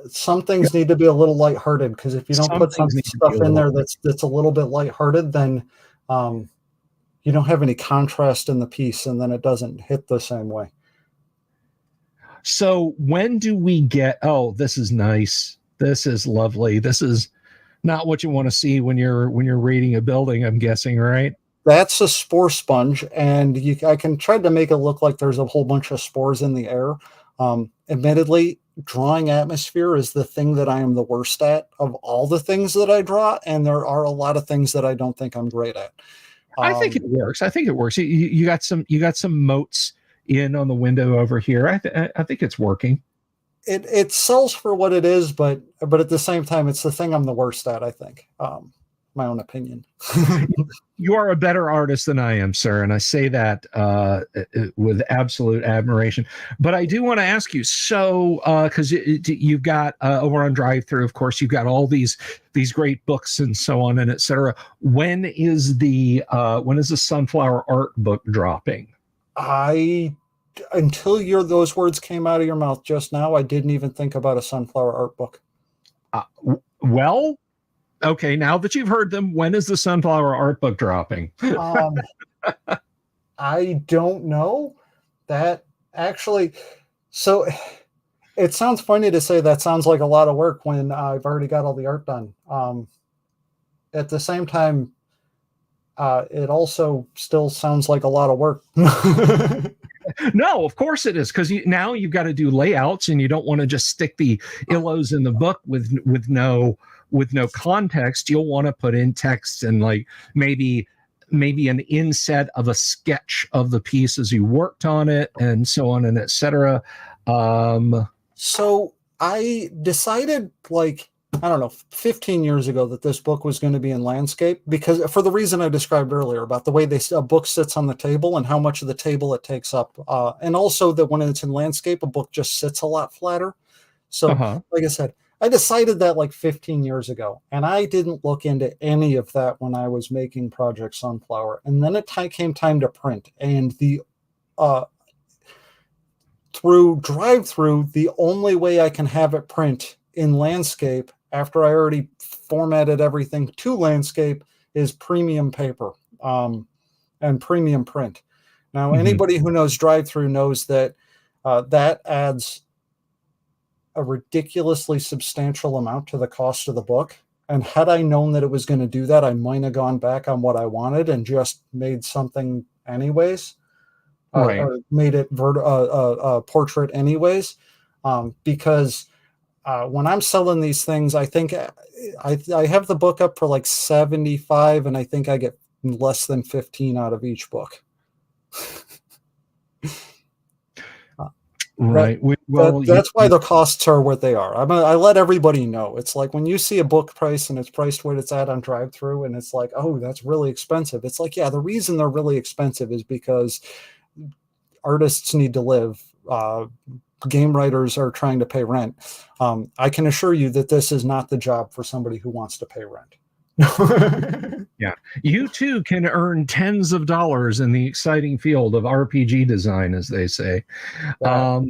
Speaker 2: some things need to be a little lighthearted, because if you don't put some stuff in there that's a little bit lighthearted, then you don't have any contrast in the piece, and then it doesn't hit the same way.
Speaker 1: So when do we get, this is nice. This is lovely. This is not what you want to see when you're raiding a building, I'm guessing, right?
Speaker 2: That's a spore sponge, and I can try to make it look like there's a whole bunch of spores in the air. Admittedly, drawing atmosphere is the thing that I am the worst at of all the things that I draw, and there are a lot of things that I don't think I'm great at.
Speaker 1: I think it works. I think it works. You got some moats in on the window over here. I think it's working.
Speaker 2: It sells for what it is, but at the same time, it's the thing I'm the worst at, I think. My own opinion.
Speaker 1: You are a better artist than I am, sir, and I say that with absolute admiration. But I do want to ask you, so because you've got over on Drive-Thru, of course, you've got all these great books and so on and etc. When is the Sunflower art book dropping?
Speaker 2: Until those words came out of your mouth just now, I didn't even think about a Sunflower art book.
Speaker 1: Well. Okay, now that you've heard them, when is the Sunflower art book dropping?
Speaker 2: I don't know. That actually, so it sounds funny to say that sounds like a lot of work when I've already got all the art done. At the same time, it also still sounds like a lot of work.
Speaker 1: No, of course it is, because now you've got to do layouts, and you don't want to just stick the illos in the book with no context. You'll want to put in text and like maybe an inset of a sketch of the piece as you worked on it, and so on and etc.
Speaker 2: So I decided, like, I don't know, 15 years ago that this book was going to be in landscape, because for the reason I described earlier about the way a book sits on the table and how much of the table it takes up. And also that when it's in landscape, a book just sits a lot flatter. So like I said, I decided that like 15 years ago, and I didn't look into any of that when I was making Project Sunflower. And then it came time to print, and through Drive-Thru, the only way I can have it print in landscape after I already formatted everything to landscape is premium paper and premium print. Now, anybody who knows Drive-Thru knows that that adds a ridiculously substantial amount to the cost of the book. And had I known that it was going to do that, I might have gone back on what I wanted and just made something anyways, or made it portrait anyways, because when I'm selling these things, I think I have the book up for like 75, and I think I get less than 15 out of each book.
Speaker 1: Right.
Speaker 2: That's why the costs are what they are. I let everybody know. It's like when you see a book price and it's priced what it's at on Drive-Thru, and it's like, oh, that's really expensive. It's like, yeah, the reason they're really expensive is because artists need to live. Game writers are trying to pay rent. I can assure you that this is not the job for somebody who wants to pay rent.
Speaker 1: Yeah, you too can earn tens of dollars in the exciting field of RPG design, as they say. Now,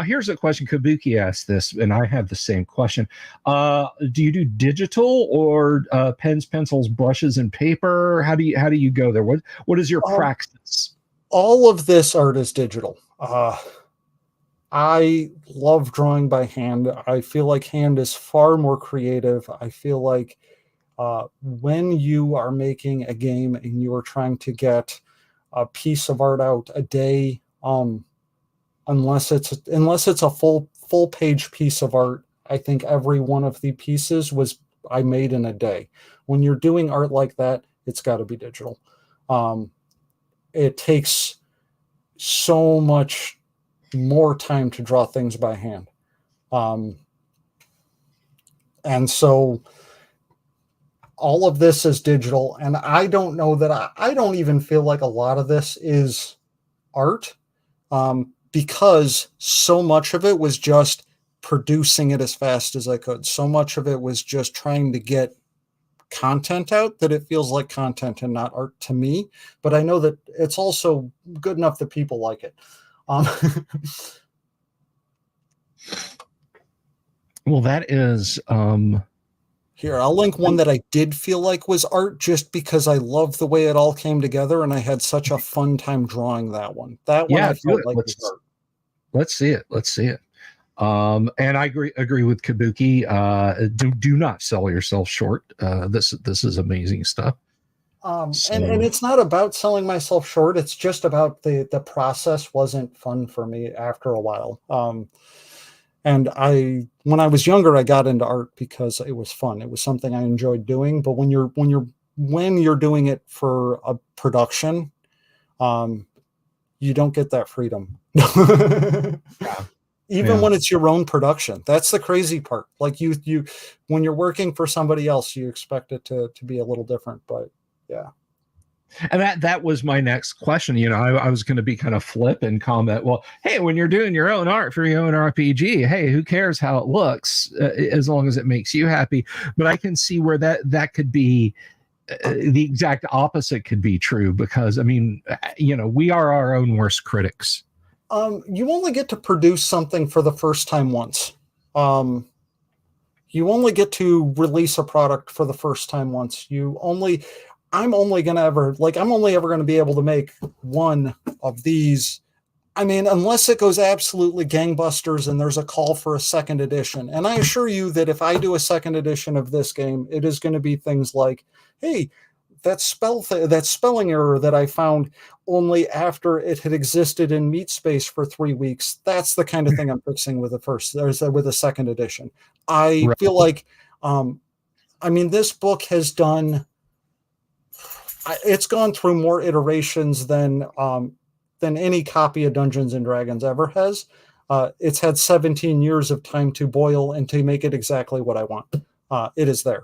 Speaker 1: here's a question. Kabuki asked this, and I have the same question. Do you do digital or pens, pencils, brushes, and paper? How do you go there? What is your practice?
Speaker 2: All of this art is digital. I love drawing by hand. I feel like hand is far more creative. I feel like when you are making a game and you are trying to get a piece of art out a day, unless it's a full page piece of art, I think every one of the pieces I made in a day. When you're doing art like that, it's got to be digital. It takes so much more time to draw things by hand. And so all of this is digital, and I don't know that I don't even feel like a lot of this is art, because so much of it was just producing it as fast as I could. So much of it was just trying to get content out that it feels like content and not art to me. But I know that it's also good enough that people like it.
Speaker 1: Well, that is
Speaker 2: here, I'll link one that I did feel like was art just because I love the way it all came together, and I had such a fun time drawing that one. That one I felt like was art. Let's
Speaker 1: see it. And I agree with Kabuki. Do not sell yourself short. This is amazing stuff.
Speaker 2: And it's not about selling myself short. It's just about the process wasn't fun for me after a while. And when I was younger, I got into art because it was fun. It was something I enjoyed doing. But when you're doing it for a production, you don't get that freedom.
Speaker 1: Yeah.
Speaker 2: Even when it's your own production. That's the crazy part. Like you when you're working for somebody else, you expect it to be a little different. But yeah.
Speaker 1: And that was my next question. I was going to be kind of flip and comment, well, hey, when you're doing your own art for your own RPG, hey, who cares how it looks, as long as it makes you happy. But I can see where that could be the exact opposite could be true, because I mean, we are our own worst critics.
Speaker 2: You only get to produce something for the first time once. You only get to release a product for the first time once. I'm only ever going to be able to make one of these. I mean, unless it goes absolutely gangbusters and there's a call for a second edition. And I assure you that if I do a second edition of this game, it is going to be things like, hey, that spelling error that I found only after it had existed in MeatSpace for 3 weeks. That's the kind of thing I'm fixing with with a second edition. I feel like, this book has it's gone through more iterations than any copy of Dungeons and Dragons ever has. It's had 17 years of time to boil and to make it exactly what I want. It is there.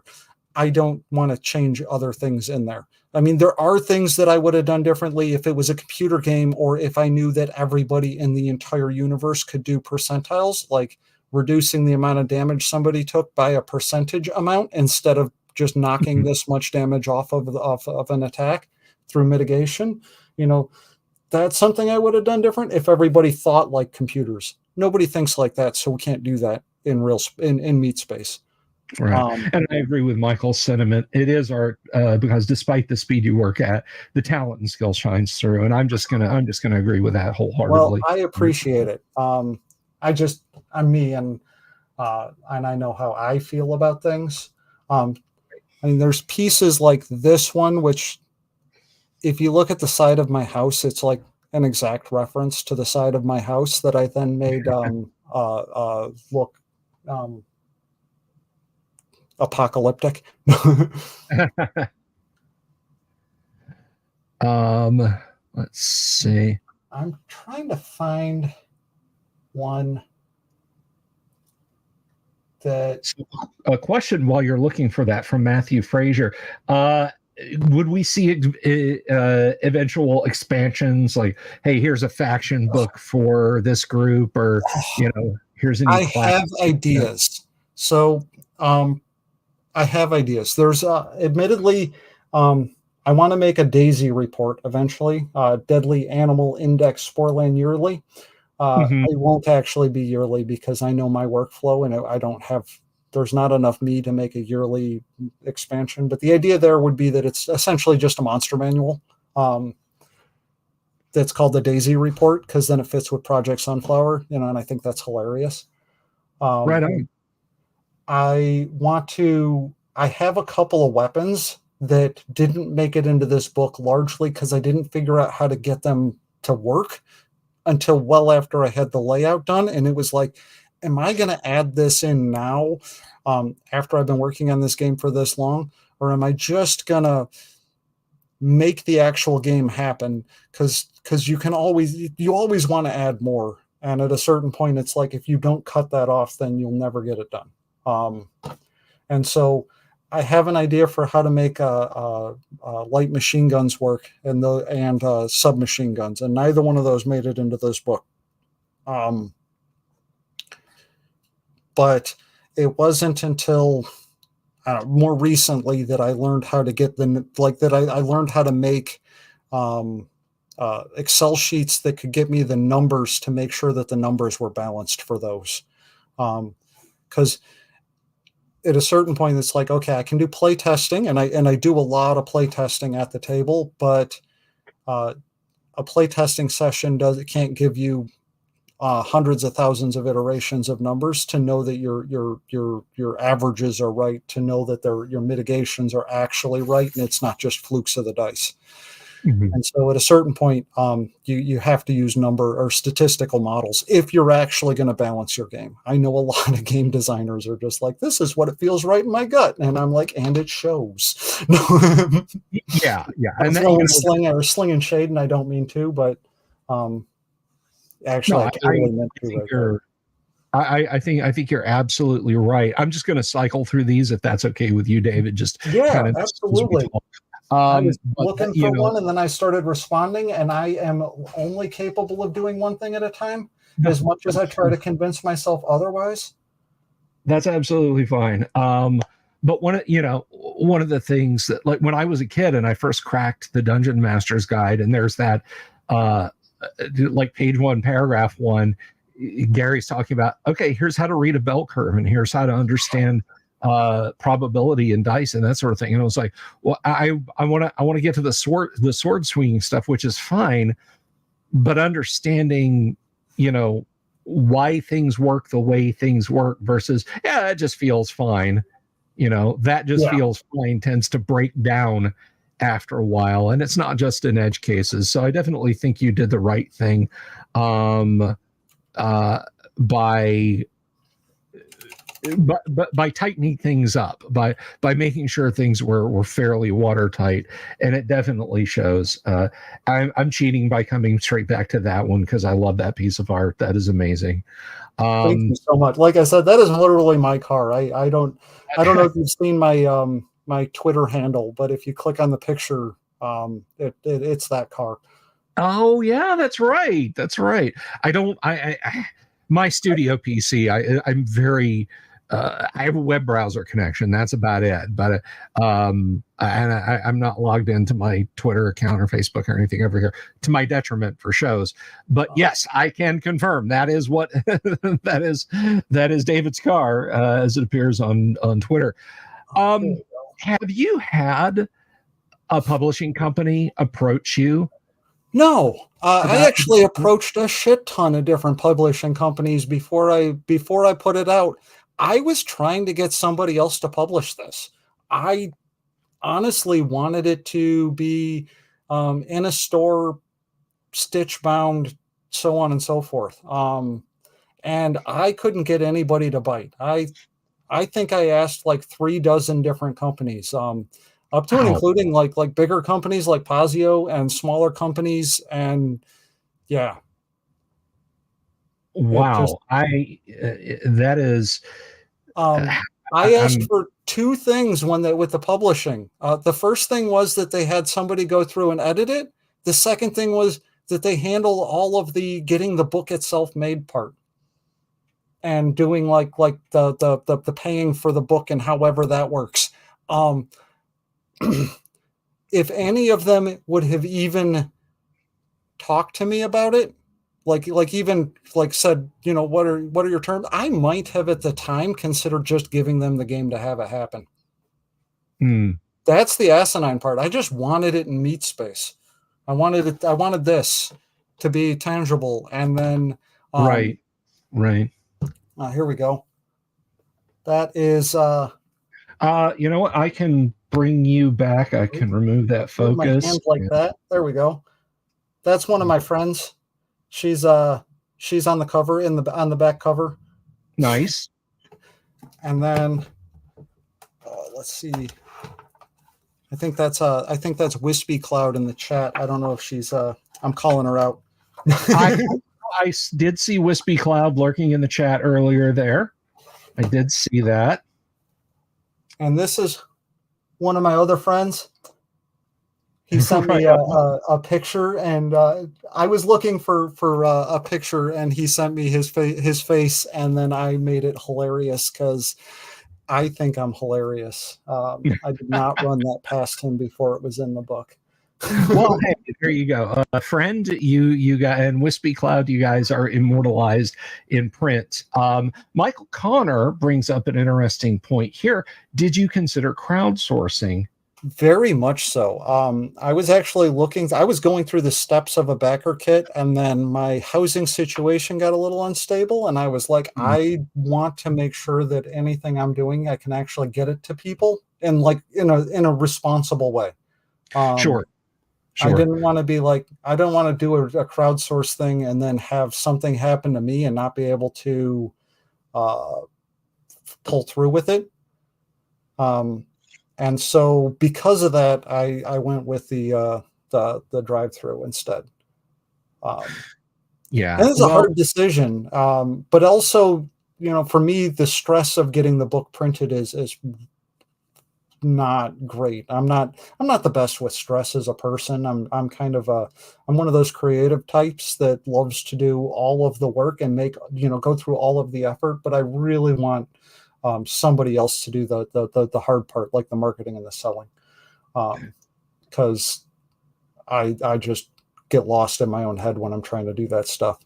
Speaker 2: I don't want to change other things in there. I mean, there are things that I would have done differently if it was a computer game, or if I knew that everybody in the entire universe could do percentiles, like reducing the amount of damage somebody took by a percentage amount instead of just knocking this much damage off of an attack through mitigation. That's something I would have done different if everybody thought like computers. Nobody thinks like that, so we can't do that in MeatSpace.
Speaker 1: Right. And I agree with Michael's sentiment. It is art, because despite the speed you work at, the talent and skill shines through. And I'm just gonna agree with that wholeheartedly.
Speaker 2: Well, I appreciate it. I'm me, and I know how I feel about things. There's pieces like this one, which, if you look at the side of my house, it's like an exact reference to the side of my house that I then made look apocalyptic.
Speaker 1: Let's see.
Speaker 2: I'm trying to find one that.
Speaker 1: A question while you're looking for that from Matthew Frazier. Would we see eventual expansions, like, hey, here's a faction book for this group, or here's a new class?
Speaker 2: I have ideas. So I have ideas. There's admittedly, I want to make a Daisy report eventually, Deadly Animal Index Sporeland Yearly. It won't actually be yearly because I know my workflow, and there's not enough me to make a yearly expansion. But the idea there would be that it's essentially just a monster manual. That's called the Daisy report, because then it fits with Project Sunflower, and I think that's hilarious.
Speaker 1: Right on.
Speaker 2: I have a couple of weapons that didn't make it into this book, largely because I didn't figure out how to get them to work until well after I had the layout done. And it was like, am I going to add this in now, after I've been working on this game for this long? Or am I just going to make the actual game happen? Because you always want to add more. And at a certain point, it's like, if you don't cut that off, then you'll never get it done. And so I have an idea for how to make light machine guns work and submachine guns, and neither one of those made it into this book. But it wasn't until more recently that I learned how to get I learned how to make Excel sheets that could get me the numbers to make sure that the numbers were balanced for those. Because at a certain point, it's like, okay, I can do play testing, and I do a lot of play testing at the table, but a play testing session can't give you hundreds of thousands of iterations of numbers to know that your averages are right, to know that your mitigations are actually right, and it's not just flukes of the dice.
Speaker 1: Mhm.
Speaker 2: And so at a certain point, you have to use number or statistical models if you're actually going to balance your game. I know a lot of game designers are just like, this is what it feels right in my gut. And I'm like, and it shows.
Speaker 1: Yeah.
Speaker 2: I'm throwing slinging shade, and I don't mean to, but actually,
Speaker 1: No,
Speaker 2: I totally meant to
Speaker 1: think
Speaker 2: right there.
Speaker 1: I think you're absolutely right. I'm just going to cycle through these if that's okay with you, David. Just
Speaker 2: Yeah,
Speaker 1: kind of
Speaker 2: absolutely. I was
Speaker 1: but
Speaker 2: looking for one, and then I started responding, and I am only capable of doing one thing at a time, as much as I try to convince myself otherwise.
Speaker 1: That's absolutely fine. But one of the things that, like, when I was a kid and I first cracked the Dungeon Master's Guide, and there's that like page 1, paragraph 1, Gary's talking about, okay, here's how to read a bell curve, and here's how to understand probability and dice and that sort of thing. And I was like, well, I want to get to the sword swinging stuff, which is fine, but understanding, why things work the way things work versus, yeah, that just feels fine. That just feels fine tends to break down after a while, and it's not just in edge cases. So I definitely think you did the right thing by tightening things up, by making sure things were fairly watertight, and it definitely shows. I'm cheating by coming straight back to that one because I love that piece of art. That is amazing.
Speaker 2: Thank you so much. Like I said, that is literally my car. I don't know if you've seen my my Twitter handle, but if you click on the picture, it's that car.
Speaker 1: Oh yeah, that's right. My studio PC. I'm very. I have a web browser connection. That's about it. But and I'm not logged into my Twitter account or Facebook or anything over here, to my detriment for shows. But yes, I can confirm that is what that is David's car as it appears on Twitter. Have you had a publishing company approach you?
Speaker 2: No, I actually approached a shit ton of different publishing companies before I put it out. I was trying to get somebody else to publish this. I honestly wanted it to be in a store, stitch bound, so on and so forth. And I couldn't get anybody to bite. I think I asked like 36 different companies, up to and including like bigger companies like Pazio and smaller companies, and yeah.
Speaker 1: Wow, that is.
Speaker 2: I asked for two things with the publishing. The first thing was that they had somebody go through and edit it. The second thing was that they handle all of the getting the book itself made part, and doing like the paying for the book and however that works. If any of them would have even talked to me about it, like even like said, what are your terms, I might have at the time considered just giving them the game to have it happen. That's the asinine part. I just wanted it in meat space. I wanted this to be tangible, and then
Speaker 1: right.
Speaker 2: Here we go. That is
Speaker 1: you know what? I can bring you back. I can remove that focus.
Speaker 2: My hands like that. There we go. That's one of my friends. She's on the cover on the back cover.
Speaker 1: Nice.
Speaker 2: And then let's see. I think that's Wispy Cloud in the chat. I don't know if she's I'm calling her out.
Speaker 1: I did see Wispy Cloud lurking in the chat earlier there. I did see that.
Speaker 2: And this is one of my other friends. He sent me a picture, and I was looking for a picture, and he sent me his face, and then I made it hilarious because I think I'm hilarious. I did not run that past him before it was in the book.
Speaker 1: Well, hey, there you go. Friend, you got, and Wispy Cloud, you guys are immortalized in print. Michael Connor brings up an interesting point here. Did you consider crowdsourcing
Speaker 2: Very much so. I was actually I was going through the steps of a backer kit, and then my housing situation got a little unstable. And I was like,
Speaker 1: Mm.
Speaker 2: I want to make sure that anything I'm doing, I can actually get it to people and like in a responsible way.
Speaker 1: Sure,
Speaker 2: I
Speaker 1: sure.
Speaker 2: didn't want to be like, I don't want to do a crowdsource thing and then have something happen to me and not be able to uh, pull through with it. And so because of that, I went with the drive through instead. Um,
Speaker 1: Yeah.
Speaker 2: and it's a
Speaker 1: Well,
Speaker 2: hard decision, but also, for me, the stress of getting the book printed is not great. I'm not the best with stress as a person. I'm one of those creative types that loves to do all of the work and go through all of the effort, but I really want somebody else to do the hard part, like the marketing and the selling. Because I just get lost in my own head when I'm trying to do that stuff.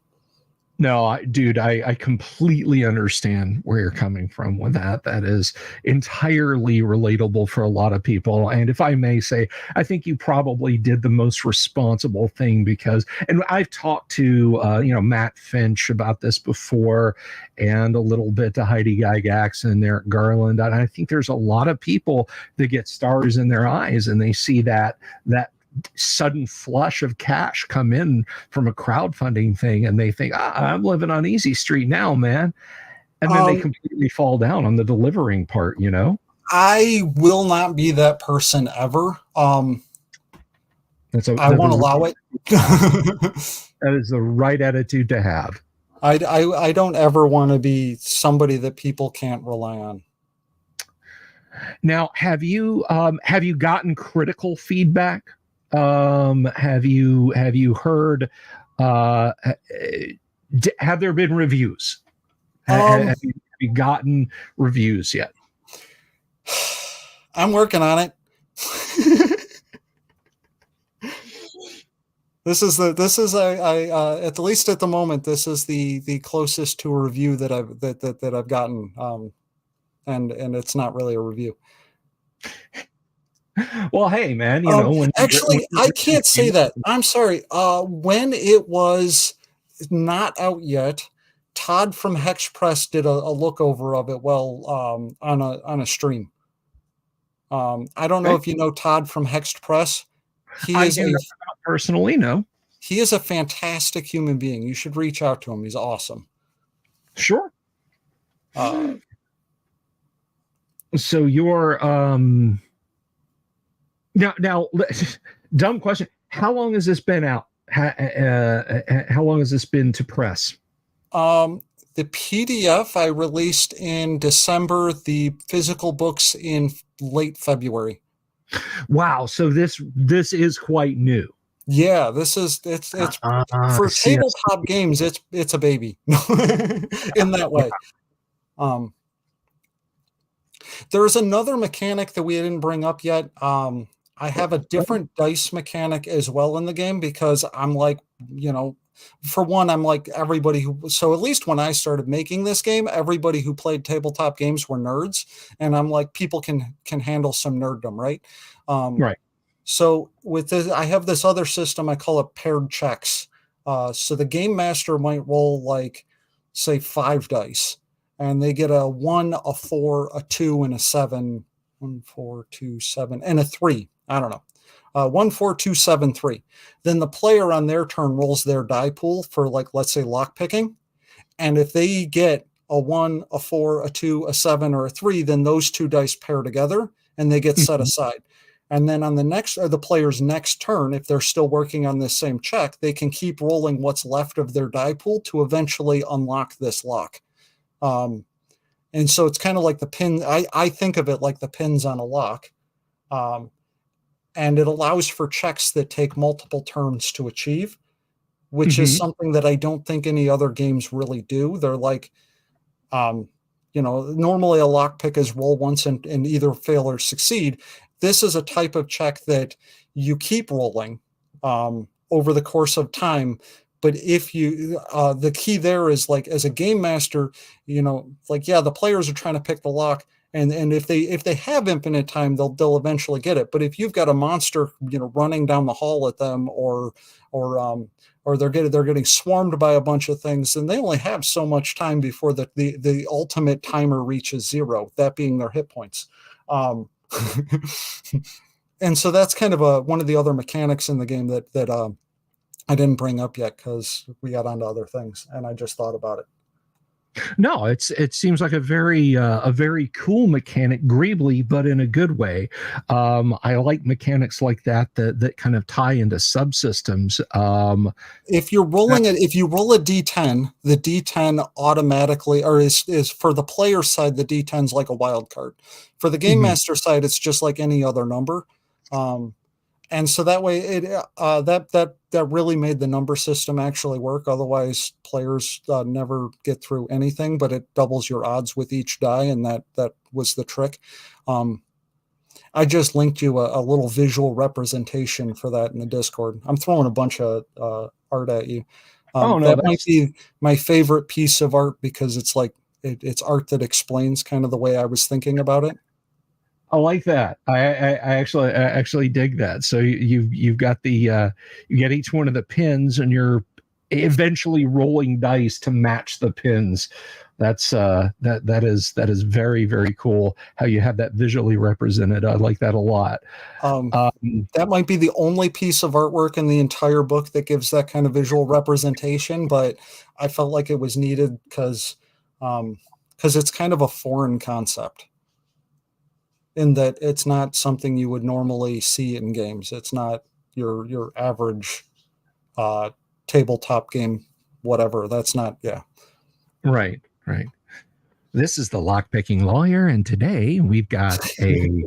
Speaker 1: no, dude, I completely understand where you're coming from with that. That is entirely relatable for a lot of people. And if I may say, I think you probably did the most responsible thing because, and I've talked to, Matt Finch about this before and a little bit to Heidi Gygax and Eric Garland. And I think there's a lot of people that get stars in their eyes and they see that sudden flush of cash come in from a crowdfunding thing and they think I'm living on easy street now, man, and then they
Speaker 2: Um,
Speaker 1: completely fall down on the delivering part.
Speaker 2: I will not be that person ever.
Speaker 1: That's a
Speaker 2: I
Speaker 1: that's a
Speaker 2: won't allow
Speaker 1: really
Speaker 2: it.
Speaker 1: that is the right attitude to have.
Speaker 2: I don't ever want to be somebody that people can't rely on.
Speaker 1: Now, have you gotten critical feedback? Have you heard, uh have there been reviews?
Speaker 2: Um,
Speaker 1: Have you gotten reviews yet?
Speaker 2: I'm working on it. This is at least at the moment, this is the closest to a review that I've gotten. And it's not really a review.
Speaker 1: Well, hey, man, when
Speaker 2: Actually, I can't say that. I'm sorry. When it was not out yet, Todd from Hex Press did a look over of it on a stream. I don't know
Speaker 1: okay,
Speaker 2: if you know Todd from Hex Press. He
Speaker 1: I
Speaker 2: is
Speaker 1: do
Speaker 2: a
Speaker 1: not personally know.
Speaker 2: he is a fantastic human being. You should reach out to him. He's awesome.
Speaker 1: Sure.
Speaker 2: Uh,
Speaker 1: So you're now dumb question. How long has this been out? How long has this been to press?
Speaker 2: the PDF I released in December. The physical books in late February.
Speaker 1: Wow, so this is quite new.
Speaker 2: Yeah, it's for
Speaker 1: See,
Speaker 2: tabletop games. It's a baby in that way. Um, there's another mechanic that we didn't bring up yet. I have a different dice mechanic as well in the game because I'm like, for one, I'm like everybody so at least when I started making this game, everybody who played tabletop games were nerds, and I'm like, people can handle some nerddom, right? Um,
Speaker 1: right.
Speaker 2: so with this, I have this other system. I call it paired checks. So the game master might roll like, say, 5 dice, and they get a 1, a 4, a 2, and a 7. 1, 4, 2, 7, and a 3. I don't know. 1, 4, 2, 7, 3. Then the player on their turn rolls their die pool for, like, let's say, lock picking. And if they get a 1, a 4, a 2, a 7, or a 3, then those 2 dice pair together and they get set
Speaker 1: Mhm.
Speaker 2: aside. And then on the player's next turn, if they're still working on this same check, they can keep rolling what's left of their die pool to eventually unlock this lock. Um, and so it's kind of like the pin. I think of it like the pins on a lock. Um, and it allows for checks that take multiple turns to achieve, which is
Speaker 1: Mhm.
Speaker 2: something that I don't think any other games really do. They're like, um, normally a lockpick is roll once and either fail or succeed. This is a type of check that you keep rolling over the course of time. But if the key there is, like, as a game master, like, yeah, the players are trying to pick the lock, And if they have infinite time, they'll eventually get it. But if you've got a monster, running down the hall at them, or they're getting swarmed by a bunch of things, then they only have so much time before the ultimate timer reaches zero, that being their hit points. And so that's kind of one of the other mechanics in the game that I didn't bring up yet because we got onto other things, and I just thought about it.
Speaker 1: No, it seems like a very cool mechanic, greebly, but in a good way. I like mechanics like that kind of tie into subsystems.
Speaker 2: If you're rolling it, if you roll a D10, the D10 automatically, or is for the player side, the D10 is like a wild card. For the game master side, it's just like any other number. And so that way, that really made the number system actually work. Otherwise, players never get through anything, but it doubles your odds with each die, and that was the trick. I just linked you a little visual representation for that in the Discord. I'm throwing a bunch of art at you. That might be my favorite piece of art because it's like it's art that explains kind of the way I was thinking about it.
Speaker 1: I like that. I actually dig that. So you've got you get each one of the pins, and you're eventually rolling dice to match the pins. That's that is very, very cool how you have that visually represented. I like that a lot.
Speaker 2: That might be the only piece of artwork in the entire book that gives that kind of visual representation, but I felt like it was needed because it's kind of a foreign concept, in that it's not something you would normally see in games. It's not your average tabletop game, whatever. That's not, yeah.
Speaker 1: Right. This is the lockpicking lawyer, and today we've got a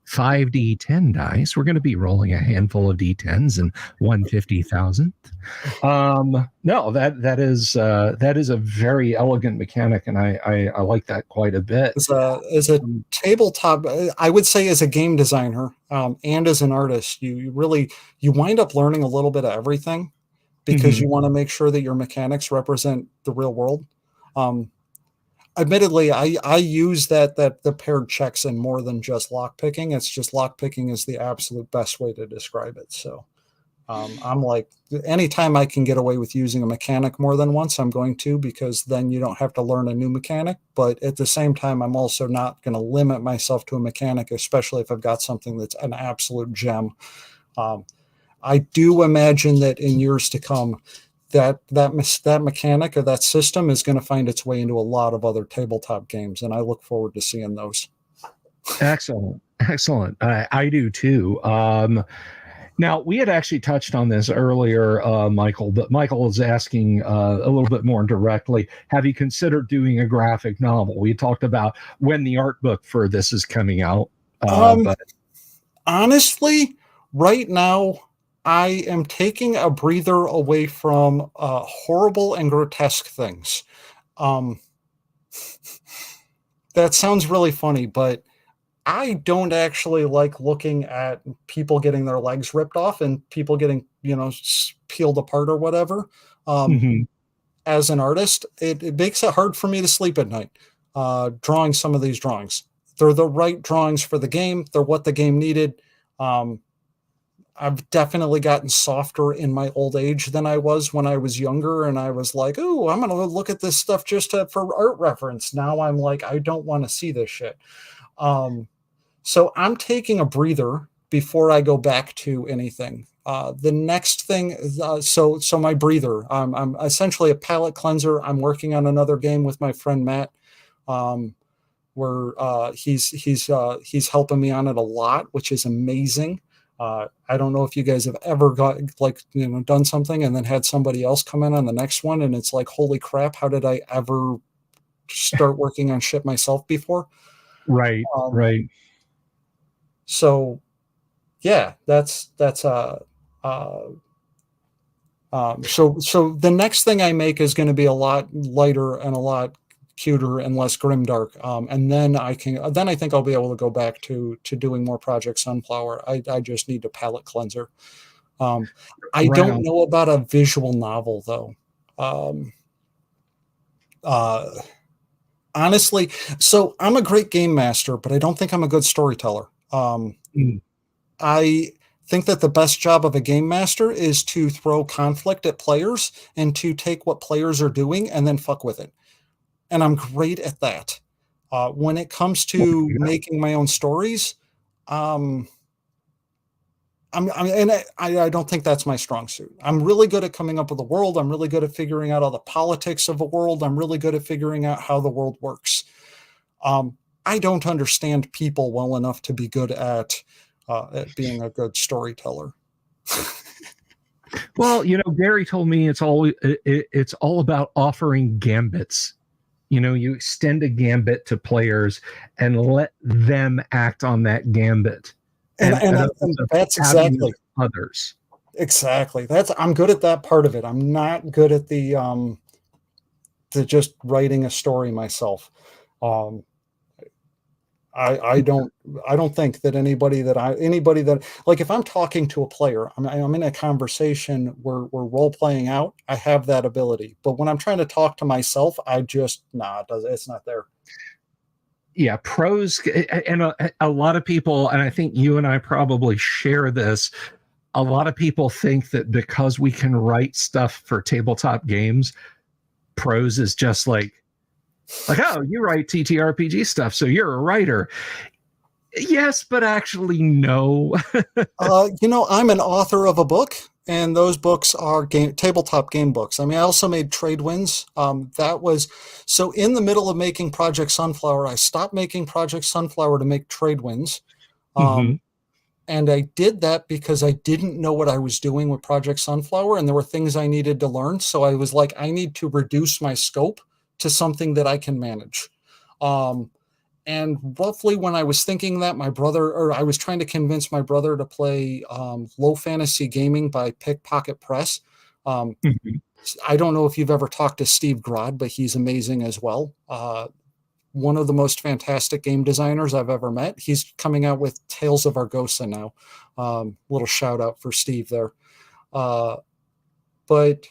Speaker 1: 5d10 dice. We're going to be rolling a handful of d10s and 1/50,000th. No, that is a very elegant mechanic, and I like that quite a bit.
Speaker 2: As a tabletop, I would say as a game designer and as an artist, you wind up learning a little bit of everything because you want to make sure that your mechanics represent the real world. Admittedly, I use the paired checks in more than just lockpicking. It's just lockpicking is the absolute best way to describe it. So I'm like, anytime I can get away with using a mechanic more than once, I'm going to, because then you don't have to learn a new mechanic. But at the same time, I'm also not going to limit myself to a mechanic, especially if I've got something that's an absolute gem. I do imagine that in years to come, that mechanic or that system is going to find its way into a lot of other tabletop games, and I look forward to seeing those.
Speaker 1: Excellent. I do too. Now, we had actually touched on this earlier, Michael, but Michael is asking a little bit more directly, have you considered doing a graphic novel? We talked about when the art book for this is coming out. But
Speaker 2: honestly, right now, I am taking a breather away from horrible and grotesque things. That sounds really funny, but I don't actually like looking at people getting their legs ripped off and people getting, peeled apart or whatever. As an artist, it makes it hard for me to sleep at night drawing some of these drawings. They're the right drawings for the game. They're what the game needed. I've definitely gotten softer in my old age than I was when I was younger. And I was like, oh, I'm going to look at this stuff just for art reference. Now I'm like, I don't want to see this shit. So I'm taking a breather before I go back to anything. The next thing, so my breather, I'm essentially a palate cleanser. I'm working on another game with my friend Matt, where he's helping me on it a lot, which is amazing. I don't know if you guys have ever done something and then had somebody else come in on the next one, and it's like, holy crap, how did I ever start working on shit myself before?
Speaker 1: Right.
Speaker 2: So yeah, that's so the next thing I make is going to be a lot lighter and a lot cuter and less grimdark. And then I think I'll be able to go back to doing more Project Sunflower. I just need a palette cleanser. I don't know about a visual novel though. Honestly, so I'm a great game master, but I don't think I'm a good storyteller.
Speaker 1: Mm.
Speaker 2: I think that the best job of a game master is to throw conflict at players and to take what players are doing and then fuck with it. And I'm great at that. When it comes to making my own stories, um, I don't think that's my strong suit. I'm really good at coming up with a world. I'm really good at figuring out all the politics of a world. I'm really good at figuring out how the world works. I don't understand people well enough to be good at being a good storyteller.
Speaker 1: Well, Gary told me it's all about offering gambits. You extend a gambit to players and let them act on that gambit.
Speaker 2: And that's exactly
Speaker 1: others.
Speaker 2: Exactly. I'm good at that part of it. I'm not good at the just writing a story myself. I don't think that anybody that like, if I'm talking to a player, I'm in a conversation, we're role playing out, I have that ability. But when I'm trying to talk to myself, it's not there.
Speaker 1: Yeah, pros, and a lot of people, and I think you and I probably share this. A lot of people think that because we can write stuff for tabletop games, prose is just like, oh, you write TTRPG stuff, so you're a writer. Yes, but actually, no.
Speaker 2: I'm an author of a book, and those books are tabletop game books. I mean, I also made Tradewinds. So in the middle of making Project Sunflower, I stopped making Project Sunflower to make Tradewinds. And I did that because I didn't know what I was doing with Project Sunflower, and there were things I needed to learn. So I was like, I need to reduce my scope to something that I can manage. And roughly when I was thinking that, I was trying to convince my brother to play Low Fantasy Gaming by Pickpocket Press. I don't know if you've ever talked to Steve Grodd, but he's amazing as well. One of the most fantastic game designers I've ever met. He's coming out with Tales of Argosa now. Little shout out for Steve there. But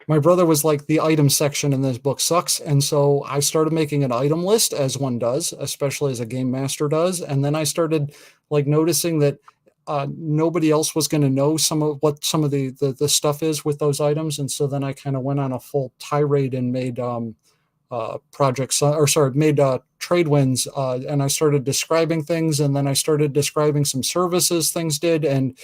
Speaker 2: my brother was like, the item section in this book sucks. And so I started making an item list, as one does, especially as a game master does. And then I started like noticing that nobody else was going to know some of the stuff is with those items. And so then I kind of went on a full tirade and made Tradewinds, and I started describing things, and then I started describing some services things did. And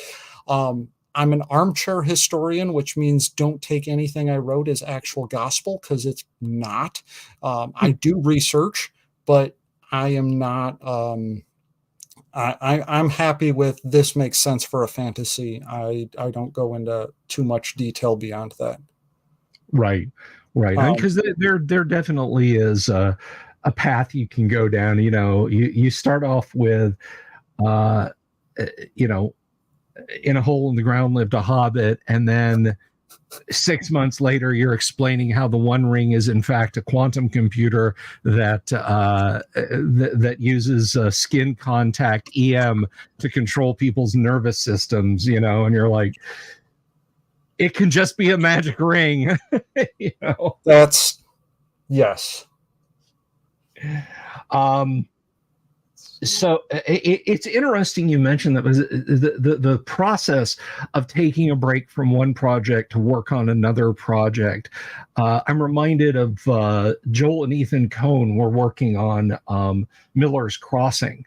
Speaker 2: I'm an armchair historian, which means don't take anything I wrote as actual gospel, because it's not. I do research, but I am not. I'm happy with this makes sense for a fantasy. I don't go into too much detail beyond that.
Speaker 1: Right. Because there definitely is a path you can go down. You start off with, in a hole in the ground lived a hobbit, and then 6 months later you're explaining how the One Ring is in fact a quantum computer that that uses skin contact EM to control people's nervous systems, and you're like, it can just be a magic ring.
Speaker 2: That's yes.
Speaker 1: So it's interesting you mentioned that the process of taking a break from one project to work on another project. I'm reminded of Joel and Ethan Cohn were working on Miller's Crossing.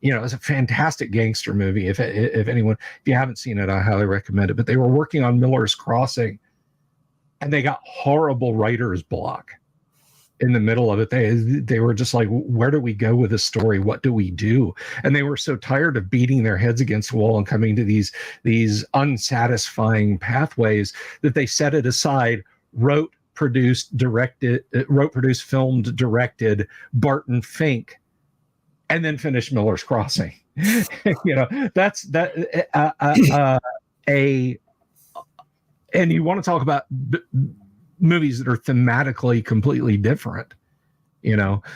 Speaker 1: It's a fantastic gangster movie. If you haven't seen it, I highly recommend it. But they were working on Miller's Crossing, and they got horrible writer's block in the middle of it. They were just like, where do we go with this story? What do we do? And they were so tired of beating their heads against the wall and coming to these unsatisfying pathways that they set it aside, wrote, produced, filmed, directed Barton Fink, and then finished Miller's Crossing. That's and you want to talk about movies that are thematically completely different,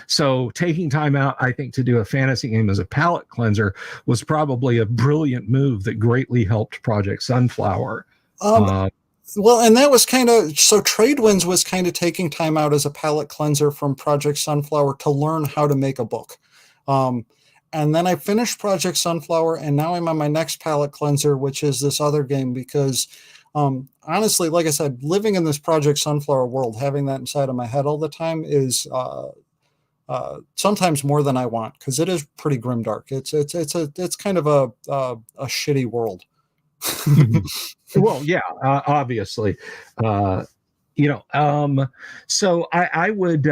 Speaker 1: so taking time out, I think, to do a fantasy game as a palate cleanser was probably a brilliant move that greatly helped Project Sunflower.
Speaker 2: Well, and that was kind of so Tradewinds was kind of taking time out as a palate cleanser from Project Sunflower to learn how to make a book. Um, and then I finished Project Sunflower, and now I'm on my next palate cleanser, which is this other game. Because honestly, like I said, living in this Project Sunflower world, having that inside of my head all the time is sometimes more than I want, because it is pretty grimdark. It's kind of a shitty world.
Speaker 1: Mhm. Well, yeah, obviously. Uh, so I would,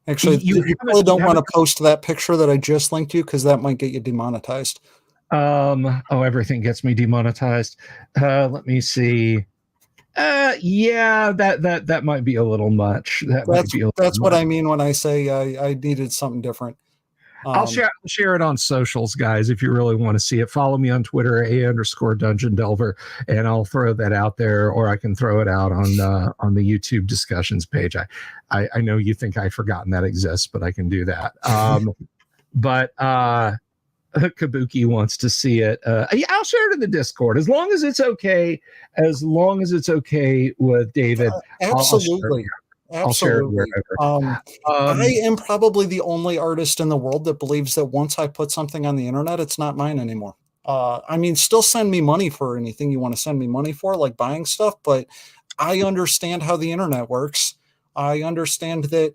Speaker 2: Actually,
Speaker 1: you
Speaker 2: you
Speaker 1: haven't,
Speaker 2: probably
Speaker 1: you
Speaker 2: don't want
Speaker 1: haven't,
Speaker 2: to post that picture that I just linked you, because that might get you demonetized.
Speaker 1: everything gets me demonetized. Let me see. Yeah, that might be a little much. That might
Speaker 2: That's
Speaker 1: be a little
Speaker 2: that's what
Speaker 1: much.
Speaker 2: I mean when I say I needed something different.
Speaker 1: I'll
Speaker 2: Um,
Speaker 1: share it on socials, guys. If you really want to see it, follow me on Twitter, _Dungeon Delver, and I'll throw that out there, or I can throw it out on the YouTube discussions page. I know you think I've forgotten that exists, but I can do that. But Kabuki wants to see it. Yeah, I'll share it in the Discord as long as it's okay. As long as it's okay with David, I'll share it.
Speaker 2: Absolutely.
Speaker 1: I'll share it
Speaker 2: Absolutely.
Speaker 1: wherever.
Speaker 2: I
Speaker 1: Um,
Speaker 2: am probably the only artist in the world that believes that once I put something on the internet, it's not mine anymore. I mean, still send me money for anything you want to send me money for, like buying stuff, but I understand how the internet works. I understand that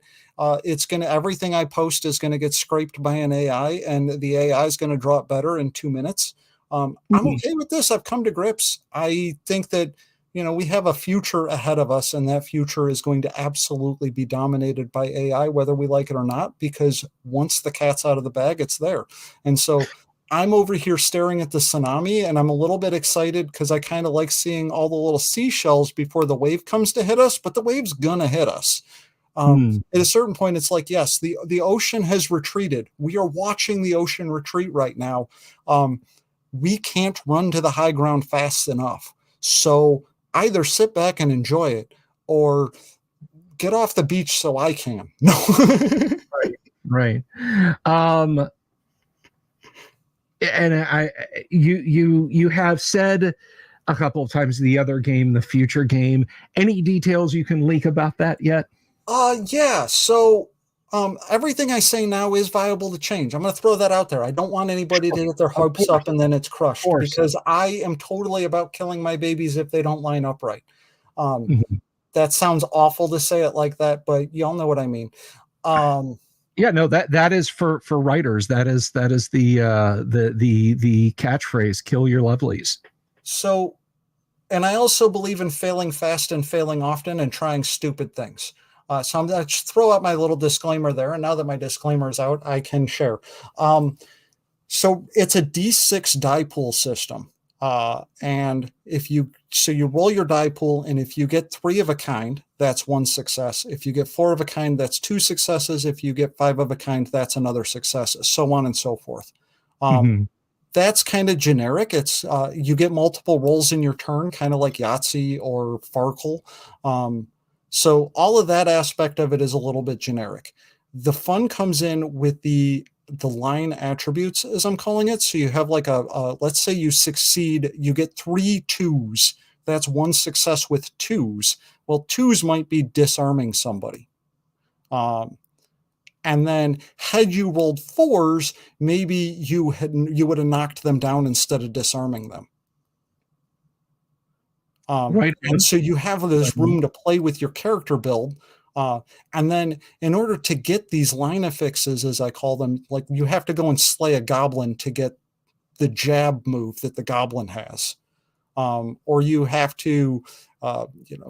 Speaker 2: it's going to, everything I post is going to get scraped by an AI, and the AI is going to draw it better in 2 minutes. I'm
Speaker 1: mhm,
Speaker 2: okay with this. I've come to grips. I think that we have a future ahead of us, and that future is going to absolutely be dominated by AI, whether we like it or not, because once the cat's out of the bag, it's there. And so I'm over here staring at the tsunami, and I'm a little bit excited because I kind of like seeing all the little seashells before the wave comes to hit us, but the wave's gonna hit us.
Speaker 1: mm,
Speaker 2: At a certain point, it's like, yes, the ocean has retreated. We are watching the ocean retreat right now. We can't run to the high ground fast enough. So either sit back and enjoy it, or get off the beach so I can. No.
Speaker 1: right. Um, and you have said a couple of times the other game, the future game. Any details you can leak about that yet?
Speaker 2: Yeah. So everything I say now is viable to change. I'm going to throw that out there. I don't want anybody to get their
Speaker 1: Of
Speaker 2: hopes
Speaker 1: course,
Speaker 2: up and then it's
Speaker 1: of
Speaker 2: crushed,
Speaker 1: course.
Speaker 2: because I am totally about killing my babies if they don't line up right. Um,
Speaker 1: Mhm.
Speaker 2: that sounds awful to say it like that, but y'all know what I mean. Um,
Speaker 1: Yeah, no, that is for writers. That is the catchphrase, kill your lovelies.
Speaker 2: so and I also believe in failing fast and failing often and trying stupid things. So I'm going to throw out my little disclaimer there. And now that my disclaimer is out, I can share. So it's a D6 die pool system. And you roll your die pool, and if you get 3 of a kind, that's 1 success. If you get 4 of a kind, that's 2 successes. If you get 5 of a kind, that's another success, so on and so forth. Um,
Speaker 1: Mhm.
Speaker 2: that's kind of generic. It's you get multiple rolls in your turn, kind of like Yahtzee or Farkle. So all of that aspect of it is a little bit generic. The fun comes in with the line attributes, as I'm calling it. So you have like let's say you succeed, you get 3 twos. That's 1 success with twos. Well, twos might be disarming somebody. Um, and then had you rolled 4s, maybe you would have knocked them down instead of disarming them.
Speaker 1: Right
Speaker 2: And
Speaker 1: on.
Speaker 2: so you have this
Speaker 1: Mhm.
Speaker 2: room to play with your character build. And then in order to get these line affixes, as I call them, like you have to go and slay a goblin to get the jab move that the goblin has. Or you have to